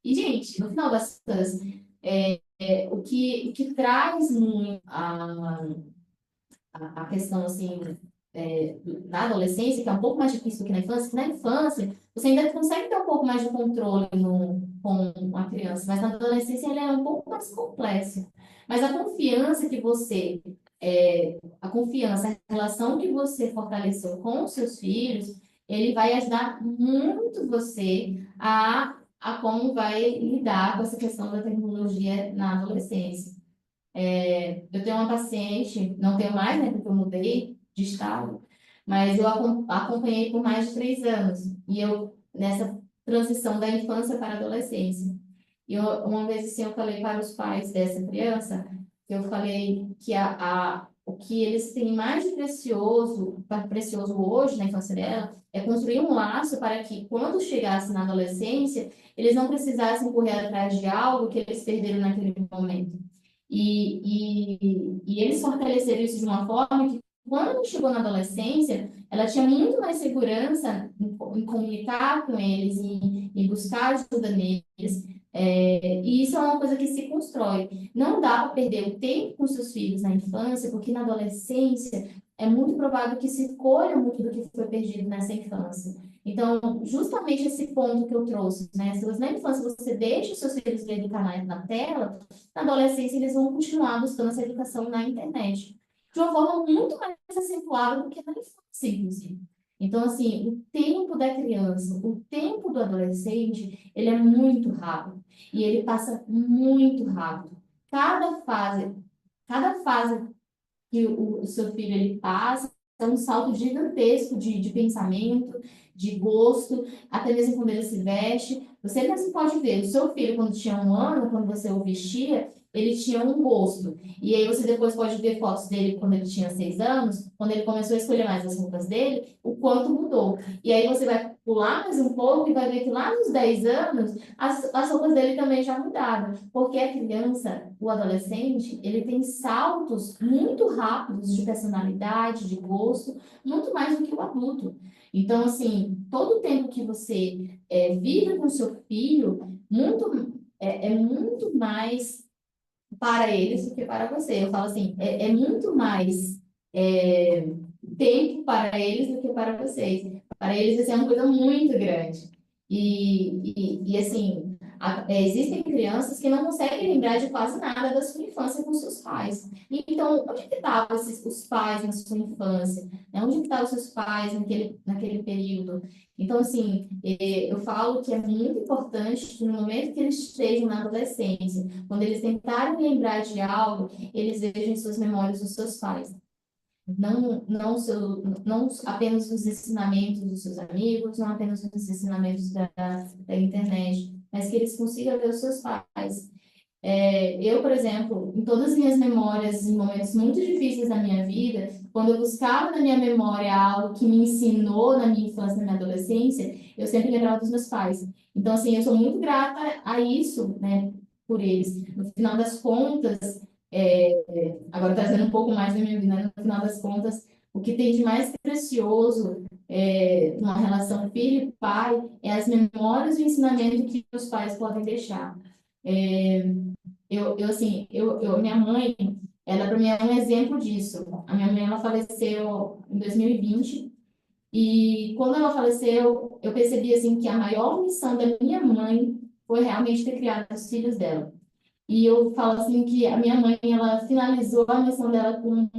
S2: E, gente, no final das contas, o que traz muito a questão, assim, na adolescência, que é um pouco mais difícil do que na infância você ainda consegue ter um pouco mais de controle com a criança, mas na adolescência ele é um pouco mais complexo. Mas a confiança a confiança, a relação que você fortaleceu com os seus filhos, ele vai ajudar muito você a como vai lidar com essa questão da tecnologia na adolescência. Eu tenho uma paciente, não tenho mais, né, porque eu mudei de estado, mas eu acompanhei por mais de 3 anos, e eu, nessa transição da infância para a adolescência. E uma vez assim, eu falei para os pais dessa criança, eu falei que o que eles têm mais de precioso hoje na infância dela, é construir um laço para que, quando chegasse na adolescência, eles não precisassem correr atrás de algo que eles perderam naquele momento. E eles fortaleceram isso de uma forma que, quando chegou na adolescência, ela tinha muito mais segurança em comunicar com eles, em buscar ajuda neles. E isso é uma coisa que se constrói. Não dá para perder o tempo com seus filhos na infância, porque na adolescência é muito provável que se colha muito do que foi perdido nessa infância. Então, justamente esse ponto que eu trouxe, né? Se na infância você deixa os seus filhos lerem canais na tela, na adolescência eles vão continuar buscando essa educação na internet. De uma forma muito mais acentuada do que na infância, inclusive. Então, assim, o tempo da criança, o tempo do adolescente, ele é muito rápido. E ele passa muito rápido. Cada fase que o seu filho ele passa, é um salto gigantesco de pensamento, de gosto, até mesmo quando ele se veste. Você mesmo pode ver, o seu filho, quando tinha 1 ano, quando você o vestia, ele tinha um gosto. E aí você depois pode ver fotos dele quando ele tinha 6 anos, quando ele começou a escolher mais as roupas dele, o quanto mudou. E aí você vai pular mais um pouco e vai ver que lá nos 10 anos, as roupas dele também já mudaram. Porque a criança, o adolescente, ele tem saltos muito rápidos de personalidade, de gosto, muito mais do que o adulto. Então, assim, todo o tempo que você vive com seu filho, é muito mais para eles do que para você. Eu falo assim, é muito mais é, tempo para eles do que para vocês. Para eles, isso é uma coisa muito grande. E assim, existem crianças que não conseguem lembrar de quase nada da sua infância com seus pais. Então, onde que estavam os pais na sua infância? Né? Onde que estavam os seus pais naquele período? Então, assim, eu falo que é muito importante que no momento que eles estejam na adolescência, quando eles tentarem lembrar de algo, eles vejam em suas memórias os seus pais. Não apenas os ensinamentos dos seus amigos, não apenas os ensinamentos da internet, mas que eles consigam ver os seus pais. Eu, por exemplo, em todas as minhas memórias, em momentos muito difíceis da minha vida, quando eu buscava na minha memória algo que me ensinou na minha infância, na minha adolescência, eu sempre lembrava dos meus pais. Então, assim, eu sou muito grata a isso, né, por eles. No final das contas, agora trazendo um pouco mais da minha vida, né, no final das contas, o que tem de mais precioso numa relação filho e pai é as memórias e o ensinamento que os pais podem deixar. É, minha mãe, ela para mim é um exemplo disso. A minha mãe, ela faleceu em 2020 e quando ela faleceu, eu percebi assim que a maior missão da minha mãe foi realmente ter criado os filhos dela. E eu falo assim que a minha mãe, ela finalizou a missão dela com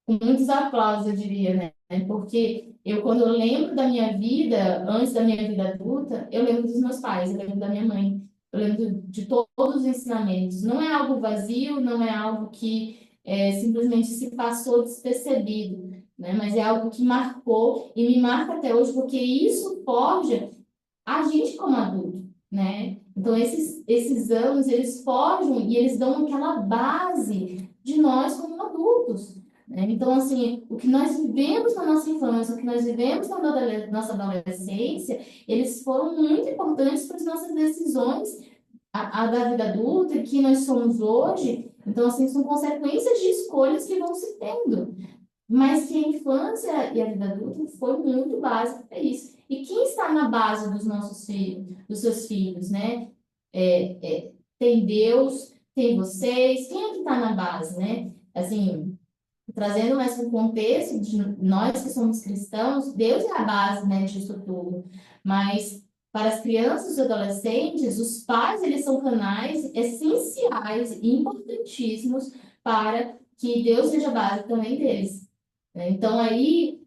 S2: muitos aplausos, eu diria, né? Porque quando eu lembro da minha vida, antes da minha vida adulta, eu lembro dos meus pais, eu lembro da minha mãe, eu lembro de todos os ensinamentos. Não é algo vazio, não é algo que simplesmente se passou despercebido, né? Mas é algo que marcou e me marca até hoje, porque isso forja a gente como adulto, né? Então, esses anos, eles forjam e eles dão aquela base de nós como adultos, né? Então, assim, o que nós vivemos na nossa infância, o que nós vivemos na nossa adolescência, eles foram muito importantes para as nossas decisões a da vida adulta que nós somos hoje. Então, assim, são consequências de escolhas que vão se tendo. Mas que a infância e a vida adulta foi muito básica para isso. E quem está na base dos nossos filhos, dos seus filhos, né? Tem Deus, tem vocês, quem é que está na base, né? Assim, trazendo mais um contexto de nós que somos cristãos, Deus é a base, né, disso tudo. Mas para as crianças e adolescentes, os pais, eles são canais essenciais e importantíssimos para que Deus seja a base também deles, né? Então, aí,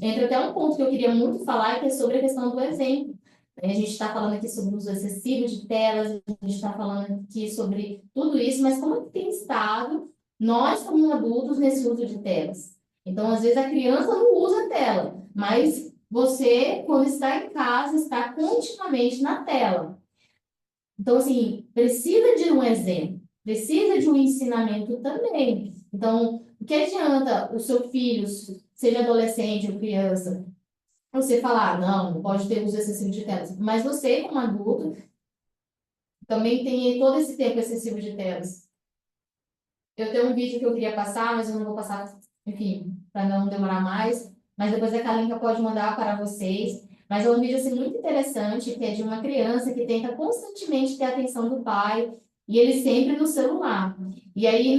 S2: entra até um ponto que eu queria muito falar, que é sobre a questão do exemplo. A gente está falando aqui sobre o uso excessivo de telas, a gente está falando aqui sobre tudo isso, mas como que tem estado nós, como adultos, nesse uso de telas? Então, às vezes, a criança não usa tela, mas você, quando está em casa, está continuamente na tela. Então, assim, precisa de um exemplo, precisa de um ensinamento também. Então, o que adianta o seu filho, seja adolescente ou criança, você falar, não pode ter uso excessivo de telas, mas você, como adulto, também tem todo esse tempo excessivo de telas. Eu tenho um vídeo que eu queria passar, mas eu não vou passar, enfim, para não demorar mais, mas depois a Kalinka pode mandar para vocês. Mas é um vídeo assim, muito interessante, que é de uma criança que tenta constantemente ter a atenção do pai, e ele sempre no celular. E aí,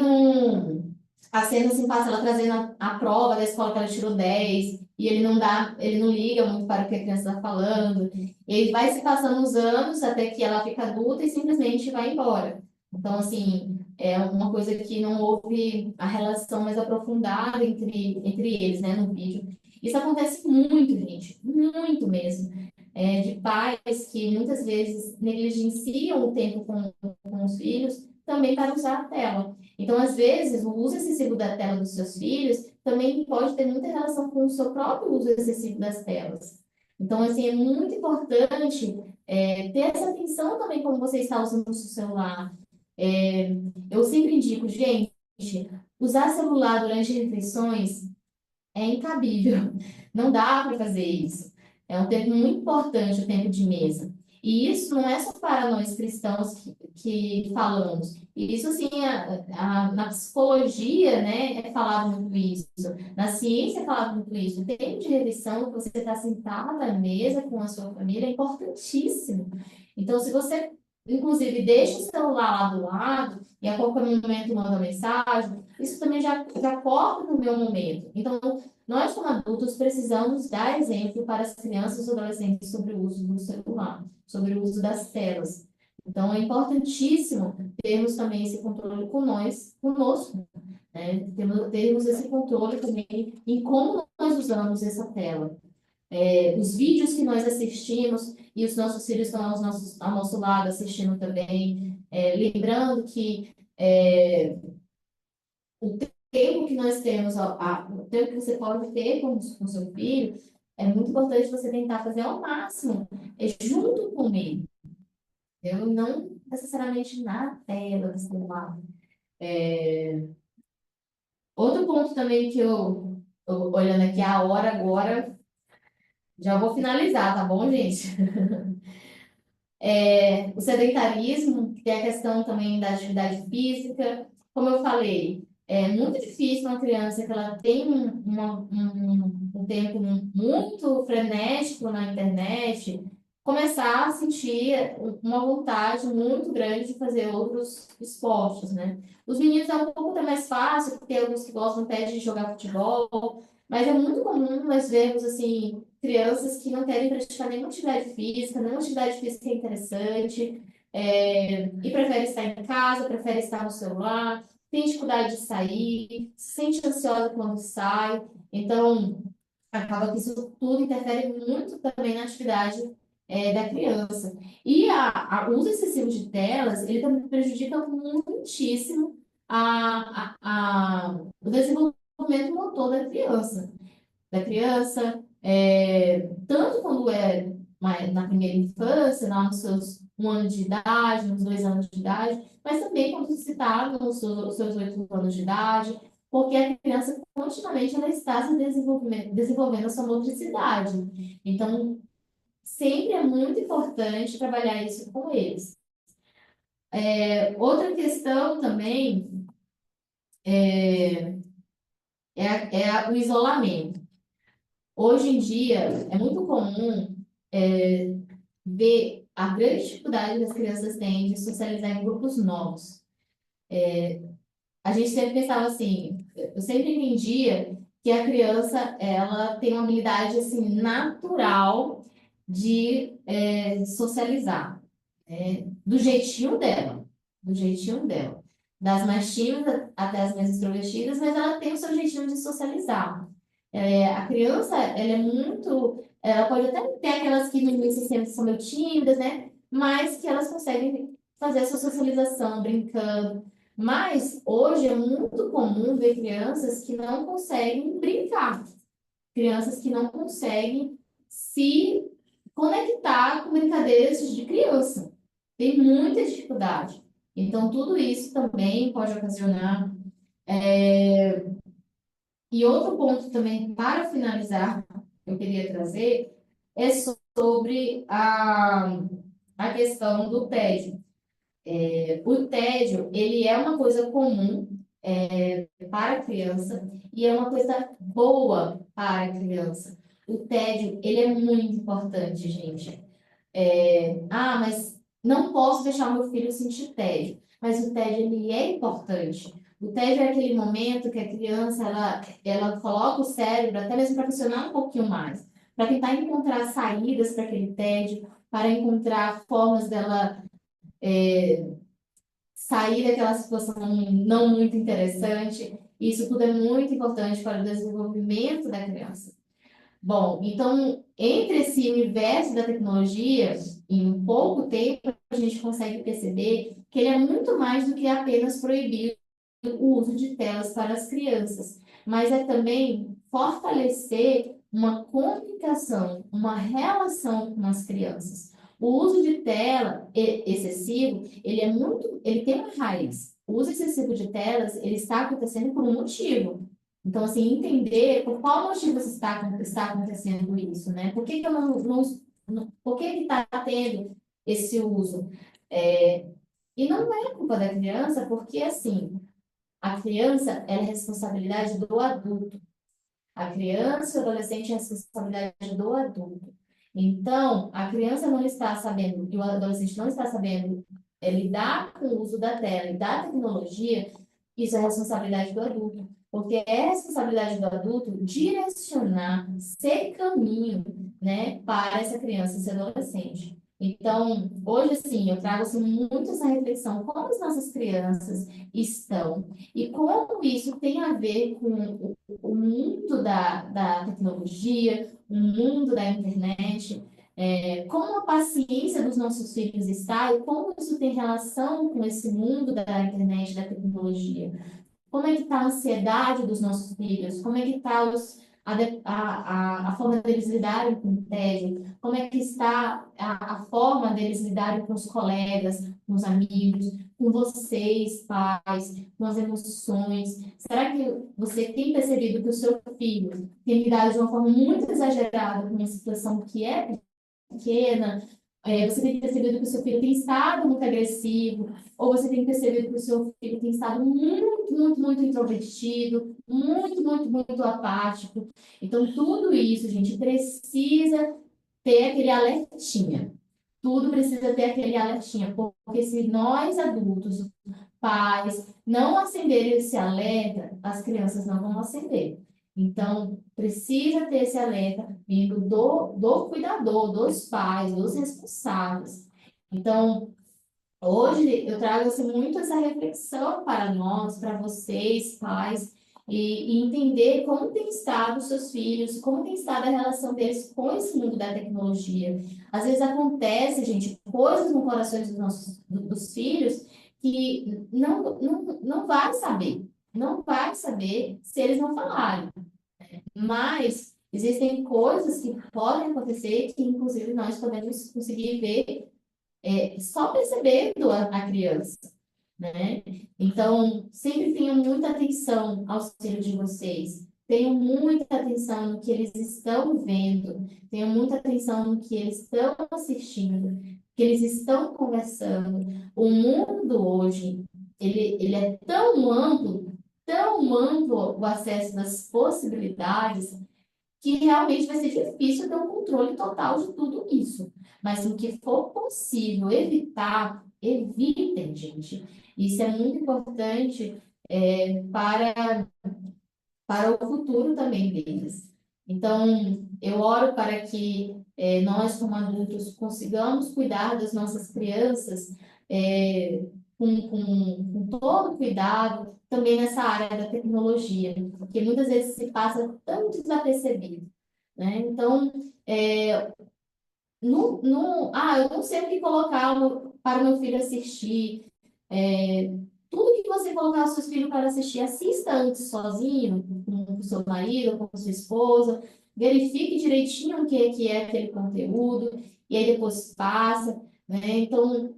S2: a cena assim, passa ela trazendo a prova da escola que ela tirou 10, e ele não liga muito para o que a criança está falando. E ele vai se passando os anos até que ela fica adulta e simplesmente vai embora. Então, assim, é uma coisa que não houve a relação mais aprofundada entre eles, né, no vídeo. Isso acontece muito, gente, muito mesmo. De pais que muitas vezes negligenciam o tempo com os filhos também para usar a tela. Então, às vezes, o uso excessivo da tela dos seus filhos também pode ter muita relação com o seu próprio uso excessivo das telas. Então, assim, é muito importante ter essa atenção também como você está usando o seu celular. Eu sempre indico, gente, usar celular durante refeições é incabível. Não dá para fazer isso. É um tempo muito importante, o tempo de mesa. E isso não é só para nós cristãos que falamos. Isso, assim, na psicologia, né, é falado muito isso. Na ciência é falado muito isso. O tempo de refeição, que você está sentado à mesa com a sua família, é importantíssimo. Então, se você, inclusive, deixa o celular lá do lado e a qualquer momento manda mensagem, isso também já corta o meu momento. Então, nós, como adultos, precisamos dar exemplo para as crianças e adolescentes sobre o uso do celular, sobre o uso das telas. Então, é importantíssimo termos também esse controle conosco, né? Termos esse controle também em como nós usamos essa tela. Os vídeos que nós assistimos e os nossos filhos estão ao nosso lado assistindo também. Lembrando que o tempo que nós temos, o tempo que você pode ter com o seu filho, é muito importante você tentar fazer ao máximo, junto com ele. Eu não necessariamente na tela do celular. Outro ponto também que eu olhando aqui a hora agora, já vou finalizar, tá bom, gente? O sedentarismo, que é a questão também da atividade física. Como eu falei, é muito difícil uma criança que ela tem um tempo muito frenético na internet começar a sentir uma vontade muito grande de fazer outros esportes, né? Os meninos é um pouco até mais fácil, porque alguns que gostam até de jogar futebol, mas é muito comum nós vermos, assim, crianças que não querem praticar nenhuma atividade física, nenhuma atividade física é interessante, e prefere estar em casa, prefere estar no celular, tem dificuldade de sair, se sente ansiosa quando sai. Então, acaba que isso tudo interfere muito também na atividade da criança. E o uso excessivo de telas, ele também prejudica muitíssimo o desenvolvimento motor da criança. Tanto quando na primeira infância, lá nos seus 1 ano de idade, nos 2 anos de idade, mas também quando se está nos seus 8 anos de idade, porque a criança continuamente ela está se desenvolvendo a sua motricidade. Então, sempre é muito importante trabalhar isso com eles. Outra questão também é o isolamento. Hoje em dia, é muito comum ver a grande dificuldade que as crianças têm de socializar em grupos novos. A gente sempre pensava assim, eu sempre entendia que a criança, ela tem uma habilidade, assim, natural de socializar, do jeitinho dela, das mais tímidas até as mais extrovertidas, mas ela tem o seu jeitinho de socializar. A criança, ela pode até ter aquelas que no início sempre são meio tímidas, né? Mas que elas conseguem fazer a sua socialização brincando. Mas hoje é muito comum ver crianças que não conseguem brincar, crianças que não conseguem se conectar com brincadeiras de criança. Tem muita dificuldade. Então, tudo isso também pode ocasionar. E outro ponto também, para finalizar, que eu queria trazer, é sobre a questão do tédio. O tédio, ele é uma coisa comum para a criança e é uma coisa boa para a criança. O tédio, ele é muito importante, gente. Mas não posso deixar meu filho sentir tédio. Mas o tédio, ele é importante. O tédio é aquele momento que a criança, ela coloca o cérebro, até mesmo para funcionar um pouquinho mais, para tentar encontrar saídas para aquele tédio, para encontrar formas dela sair daquela situação não muito interessante. Isso tudo é muito importante para o desenvolvimento da criança. Bom, então, entre esse universo da tecnologia, em pouco tempo, a gente consegue perceber que ele é muito mais do que apenas proibir o uso de telas para as crianças, mas é também fortalecer uma comunicação, uma relação com as crianças. O uso de tela excessivo, ele tem uma raiz. O uso excessivo de telas, ele está acontecendo por um motivo. Então, assim, entender por qual motivo está acontecendo isso, né? Por que que eu por que que está tendo esse uso? E não é culpa da criança, porque, assim, a criança é responsabilidade do adulto. A criança e o adolescente é responsabilidade do adulto. Então, a criança não está sabendo, e o adolescente não está sabendo lidar com o uso da tela e da tecnologia, isso é responsabilidade do adulto. Porque é responsabilidade do adulto direcionar, ser caminho, né, para essa criança, esse adolescente. Então, hoje, assim, eu trago assim, muito essa reflexão, como as nossas crianças estão e como isso tem a ver com o mundo da tecnologia, o mundo da internet, como a paciência dos nossos filhos está e como isso tem relação com esse mundo da internet, da tecnologia. Como é que está a ansiedade dos nossos filhos? Como é que está a forma deles lidarem com o tédio? Como é que está a forma deles lidarem com os colegas, com os amigos, com vocês, pais, com as emoções? Será que você tem percebido que o seu filho tem lidado de uma forma muito exagerada com uma situação que é pequena? Você tem percebido que o seu filho tem estado muito agressivo, ou você tem percebido que o seu filho tem estado muito, muito, muito introvertido, muito, muito, muito apático. Então, tudo isso, gente, precisa ter aquele alertinha. Tudo precisa ter aquele alertinha, porque se nós adultos, pais, não acenderem esse alerta, as crianças não vão acender. Então, precisa ter esse alerta vindo do cuidador, dos pais, dos responsáveis. Então, hoje eu trago assim, muito essa reflexão para nós, para vocês, pais, e entender como tem estado os seus filhos, como tem estado a relação deles com esse mundo da tecnologia. Às vezes acontece, gente, coisas no coração dos filhos que não vai saber. Não vai saber se eles não falarem. Mas existem coisas que podem acontecer que, inclusive, nós podemos conseguir ver só percebendo a criança, né? Então, sempre tenham muita atenção aos filhos de vocês. Tenham muita atenção no que eles estão vendo. Tenham muita atenção no que eles estão assistindo, que eles estão conversando. O mundo hoje, ele é tão amplo o acesso das possibilidades, que realmente vai ser difícil ter um controle total de tudo isso. Mas o que for possível evitar, evitem, gente. Isso é muito importante para o futuro também deles. Então, eu oro para que nós, como adultos, consigamos cuidar das nossas crianças com todo cuidado, também nessa área da tecnologia, porque muitas vezes se passa tão desapercebido, né? Então, eu não sei o que colocar para o meu filho assistir. Tudo que você colocar os seus filhos para assistir, assista antes sozinho, com o seu marido, com a sua esposa, verifique direitinho o que é aquele conteúdo, e aí depois passa, né? Então,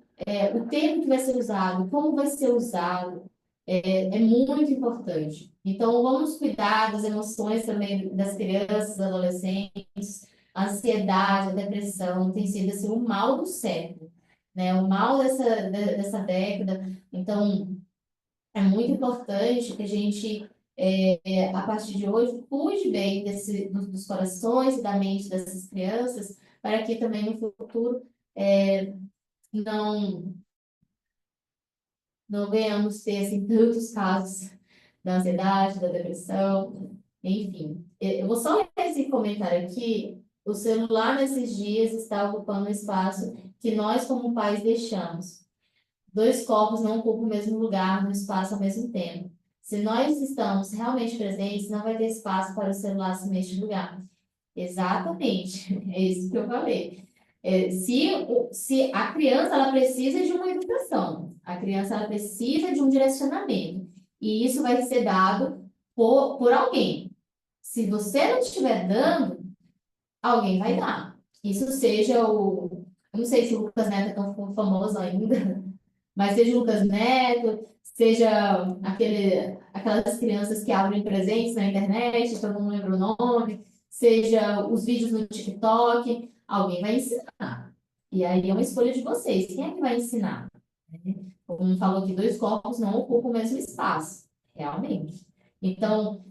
S2: o tempo que vai ser usado, como vai ser usado, é muito importante. Então, vamos cuidar das emoções também das crianças, dos adolescentes. A ansiedade, a depressão tem sido assim, o mal do século, né? O mal dessa década. Então, é muito importante que a gente, a partir de hoje, cuide bem dos corações e da mente dessas crianças, para que também no futuro não, não venhamos ter assim, tantos casos da ansiedade, da depressão, enfim. Eu vou só ler esse comentário aqui. O celular nesses dias está ocupando um espaço que nós, como pais, deixamos. Dois corpos não ocupam o mesmo lugar no espaço ao mesmo tempo. Se nós estamos realmente presentes, não vai ter espaço para o celular assumir este lugar. Exatamente, é isso que eu falei. Se a criança ela precisa de uma educação, a criança ela precisa de um direcionamento, e isso vai ser dado por alguém. Se você não estiver dando, alguém vai dar. Isso seja eu não sei se o Lucas Neto é tão famoso ainda, mas seja o Lucas Neto, seja aquelas crianças que abrem presentes na internet, todo mundo lembra o nome, seja os vídeos no TikTok, alguém vai ensinar. E aí é uma escolha de vocês. Quem é que vai ensinar? Como falou que dois corpos não ocupam o mesmo espaço, realmente. Então,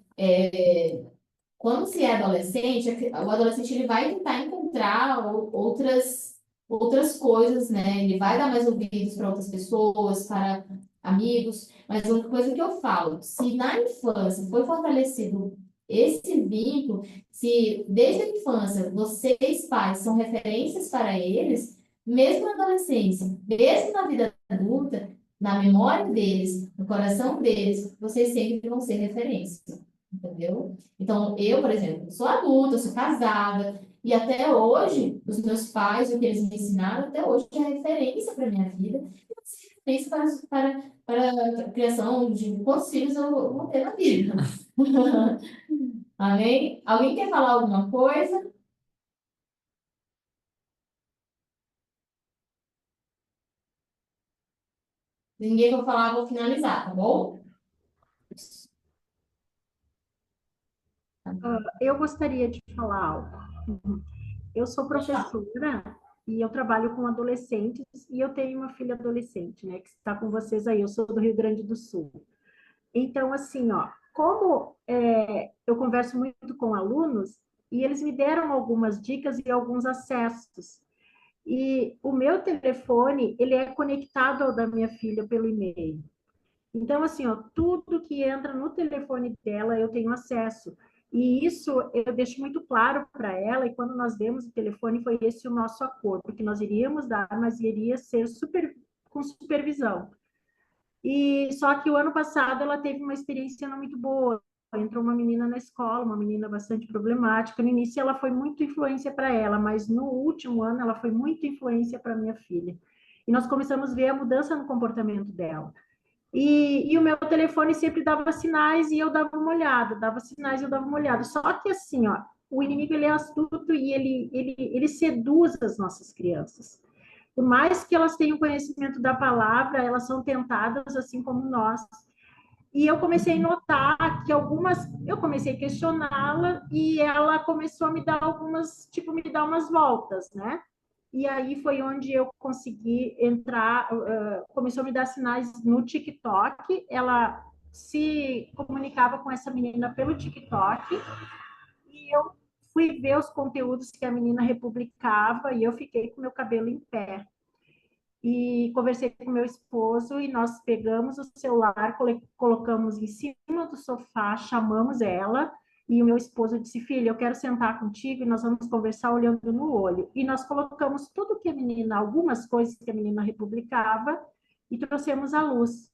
S2: quando se é adolescente, o adolescente ele vai tentar encontrar outras coisas, né? Ele vai dar mais ouvidos para outras pessoas, para amigos, mas uma coisa que eu falo, se na infância foi fortalecido esse vínculo, se desde a infância vocês, pais, são referências para eles, mesmo na adolescência, mesmo na vida adulta, na memória deles, no coração deles, vocês sempre vão ser referência, entendeu? Então, eu, por exemplo, sou adulta, sou casada, e até hoje, os meus pais, o que eles me ensinaram, até hoje é referência para a minha vida, e vai ser referência para a criação de quantos filhos eu vou ter na vida. Amém? Alguém quer falar alguma coisa? Se ninguém for falar, eu vou finalizar, tá bom?
S7: Eu gostaria de falar algo. Eu sou professora e eu trabalho com adolescentes e eu tenho uma filha adolescente, né, que está com vocês aí. Eu sou do Rio Grande do Sul. Então, assim, ó, como eu converso muito com alunos e eles me deram algumas dicas e alguns acessos. E o meu telefone, ele é conectado ao da minha filha pelo e-mail. Então, assim, ó, tudo que entra no telefone dela, eu tenho acesso. E isso eu deixo muito claro para ela, e quando nós demos o telefone, foi esse o nosso acordo, que nós iríamos dar, mas iria ser com supervisão. E só que o ano passado ela teve uma experiência não muito boa. Entrou uma menina na escola, uma menina bastante problemática. No início ela foi muito influência para ela, mas no último ano ela foi muito influência para minha filha. E nós começamos a ver a mudança no comportamento dela. E o meu telefone sempre dava sinais e eu dava uma olhada, dava sinais e eu dava uma olhada. Só que assim, ó, o inimigo ele é astuto e ele seduz as nossas crianças. Por mais que elas tenham conhecimento da palavra, elas são tentadas assim como nós. E eu comecei a notar que eu comecei a questioná-la e ela começou a me dar me dar umas voltas, né? E aí foi onde eu consegui entrar, começou a me dar sinais no TikTok, ela se comunicava com essa menina pelo TikTok, e eu fui ver os conteúdos que a menina republicava, e eu fiquei com meu cabelo em pé. E conversei com meu esposo, e nós pegamos o celular, colocamos em cima do sofá, chamamos ela, e o meu esposo disse, filha, eu quero sentar contigo e nós vamos conversar olhando no olho. E nós colocamos tudo que a menina, algumas coisas que a menina republicava, e trouxemos à luz.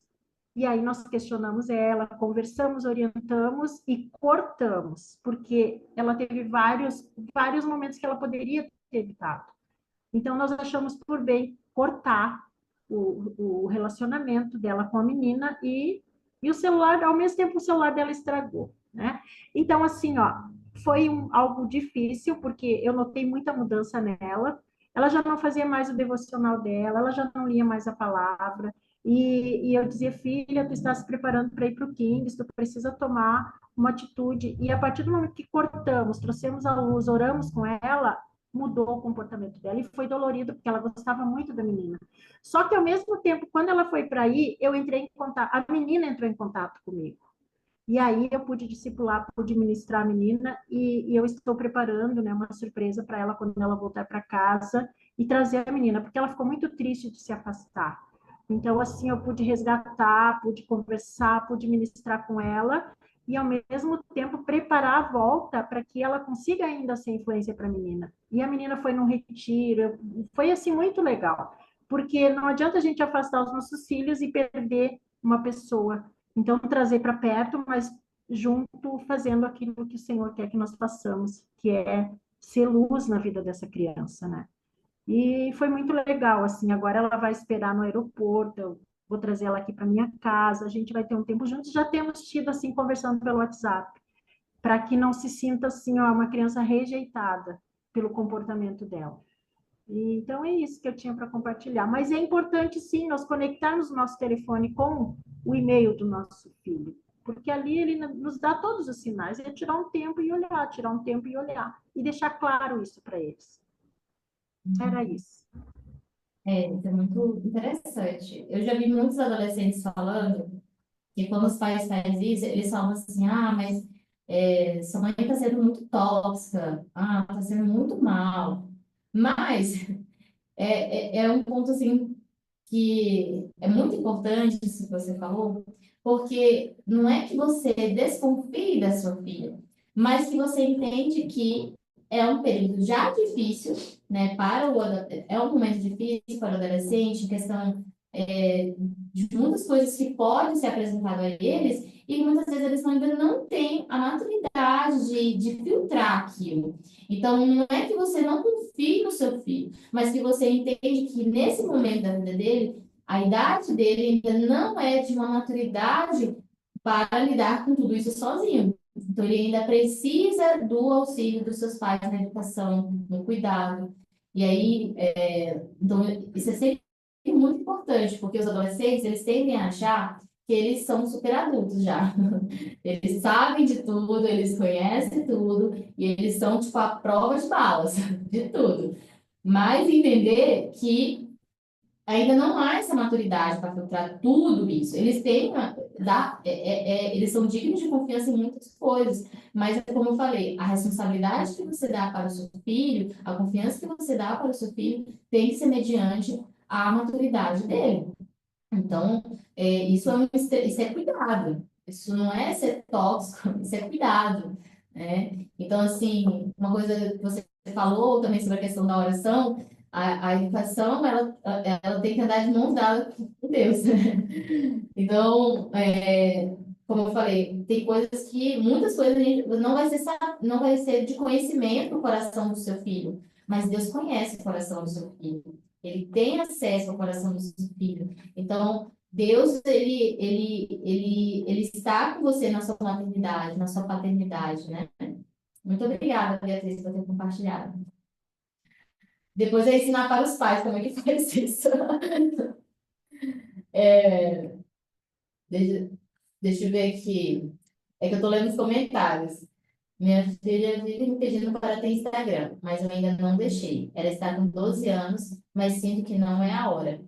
S7: E aí nós questionamos ela, conversamos, orientamos e cortamos, porque ela teve vários momentos que ela poderia ter evitado. Então nós achamos por bem cortar o relacionamento dela com a menina e o celular, ao mesmo tempo o celular dela estragou, né? Então, assim, ó, foi algo difícil, porque eu notei muita mudança nela. Ela já não fazia mais o devocional dela, ela já não lia mais a palavra. E eu dizia, filha, tu está se preparando para ir para o Kings, tu precisa tomar uma atitude. E a partir do momento que cortamos, trouxemos a luz, oramos com ela, mudou o comportamento dela e foi dolorido, porque ela gostava muito da menina. Só que, ao mesmo tempo, quando ela foi para aí, eu entrei em contato, a menina entrou em contato comigo. E aí eu pude discipular, pude ministrar a menina e eu estou preparando, né, uma surpresa para ela quando ela voltar para casa e trazer a menina, porque ela ficou muito triste de se afastar. Então, assim, eu pude resgatar, pude conversar, pude ministrar com ela e, ao mesmo tempo, preparar a volta para que ela consiga ainda ser influência para a menina. E a menina foi num retiro, foi, assim, muito legal, porque não adianta a gente afastar os nossos filhos e perder uma pessoa. Então, trazer para perto, mas junto, fazendo aquilo que o Senhor quer que nós façamos, que é ser luz na vida dessa criança, né? E foi muito legal, assim, agora ela vai esperar no aeroporto, eu vou trazer ela aqui para minha casa, a gente vai ter um tempo juntos, já temos tido, assim, conversando pelo WhatsApp, para que não se sinta, assim, ó, uma criança rejeitada pelo comportamento dela. E, então é isso que eu tinha para compartilhar. Mas é importante, sim, nós conectarmos o nosso telefone com o e-mail do nosso filho, porque ali ele nos dá todos os sinais, é tirar um tempo e olhar, tirar um tempo e olhar, e deixar claro isso para eles. Era isso.
S2: Isso é muito interessante. Eu já vi muitos adolescentes falando que quando os pais fazem isso, eles falam assim, mas sua mãe está sendo muito tóxica, está sendo muito mal. Mas é um ponto assim que é muito importante isso que você falou, porque não é que você desconfie da sua filha, mas que você entende que é um período já difícil, né, é um momento difícil para o adolescente, em questão de muitas coisas que podem ser apresentadas a eles, e muitas vezes eles ainda não têm a maturidade de filtrar aquilo. Então, não é que você não confie no seu filho, mas que você entende que nesse momento da vida dele, a idade dele ainda não é de uma maturidade para lidar com tudo isso sozinho. Então, ele ainda precisa do auxílio dos seus pais na educação, no cuidado. E aí, então, isso é sempre muito importante, porque os adolescentes, eles tendem a achar que eles são super adultos já. Eles sabem de tudo, eles conhecem tudo, e eles são, tipo, a prova de balas, de tudo. Mas entender que ainda não há essa maturidade para filtrar tudo isso. Eles têm, eles são dignos de confiança em muitas coisas, mas como eu falei, a responsabilidade que você dá para o seu filho, a confiança que você dá para o seu filho, tem que ser mediante a maturidade dele. Então, isso é cuidado. Isso não é ser tóxico, isso é cuidado, né? Então, assim, uma coisa que você falou também sobre a questão da oração, a educação, ela tem que andar de mãos dadas com Deus, né? Então, como eu falei, tem coisas que, muitas coisas a gente não vai ser de conhecimento no coração do seu filho, mas Deus conhece o coração do seu filho. Ele tem acesso ao coração do seu filho. Então, Deus, ele está com você na sua maternidade, na sua paternidade, né? Muito obrigada, Beatriz, por ter compartilhado. Depois é ensinar para os pais como é que faz isso. Deixa, deixa eu ver aqui. É que eu estou lendo os comentários. Minha filha vive me pedindo para ter Instagram, mas eu ainda não deixei. Ela está com 12 anos, mas sinto que não é a hora.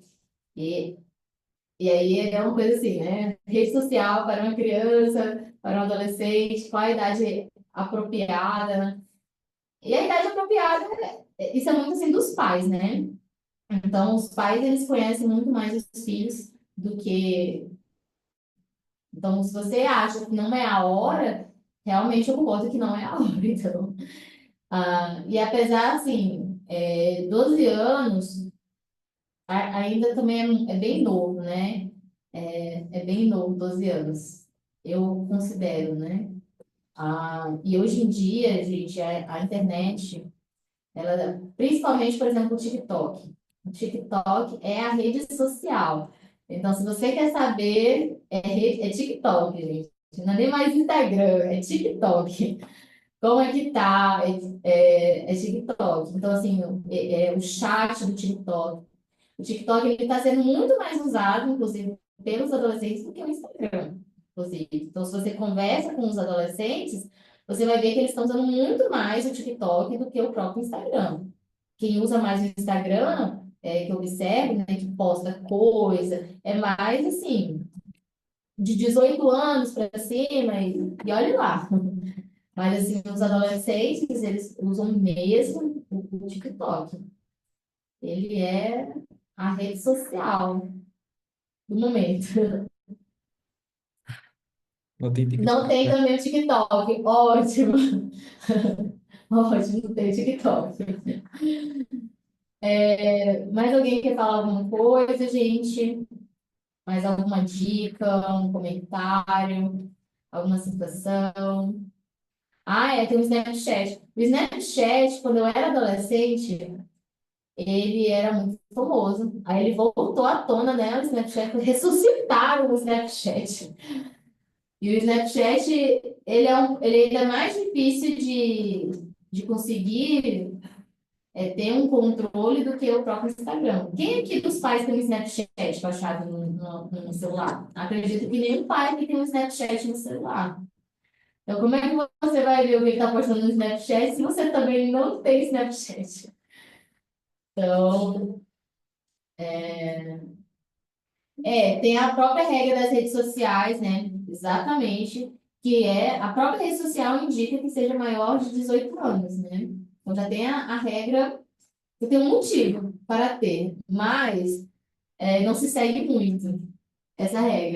S2: E E aí é uma coisa assim, né? Rede social para uma criança, para um adolescente, qual a idade apropriada? E a idade apropriada, isso é muito assim dos pais, né? Então, os pais, eles conhecem muito mais os filhos do que... Então, se você acha que não é a hora, realmente eu concordo que não é a hora, então. E apesar, assim, 12 anos, ainda também é bem novo, né? É bem novo, 12 anos. Eu considero, né? E hoje em dia, gente, a internet, ela, principalmente, por exemplo, o TikTok. O TikTok é a rede social. Então, se você quer saber, é TikTok, gente. Não é nem mais Instagram, é TikTok. Como é que tá? É TikTok. Então, assim, o chat do TikTok. O TikTok ele está sendo muito mais usado, inclusive, pelos adolescentes do que o Instagram, inclusive. Então, se você conversa com os adolescentes, você vai ver que eles estão usando muito mais o TikTok do que o próprio Instagram. Quem usa mais o Instagram, que eu observo, né, que posta coisa, é mais assim, de 18 anos para cima, e olhe lá. Mas, assim, os adolescentes, eles usam mesmo o TikTok. Ele é a rede social do momento.
S3: Não tem
S2: Não
S3: TikTok.
S2: tem também o TikTok. Ótimo. Ótimo, não tem TikTok. Mais alguém quer falar alguma coisa, gente? Mais alguma dica, um comentário, alguma situação? Tem o Snapchat. O Snapchat, quando eu era adolescente, ele era muito famoso. Aí ele voltou à tona, né? O Snapchat, ressuscitaram o Snapchat. E o Snapchat, ele ainda é mais difícil de conseguir ter um controle do que o próprio Instagram. Quem aqui dos pais tem um Snapchat baixado no celular? Acredito que nenhum pai que tem um Snapchat no celular. Então, como é que você vai ver o que está postando no Snapchat se você também não tem Snapchat? Então, tem a própria regra das redes sociais, né? Exatamente, que a própria rede social indica que seja maior de 18 anos, né? Então já tem a regra, você tem um motivo para ter, mas não se segue muito essa regra.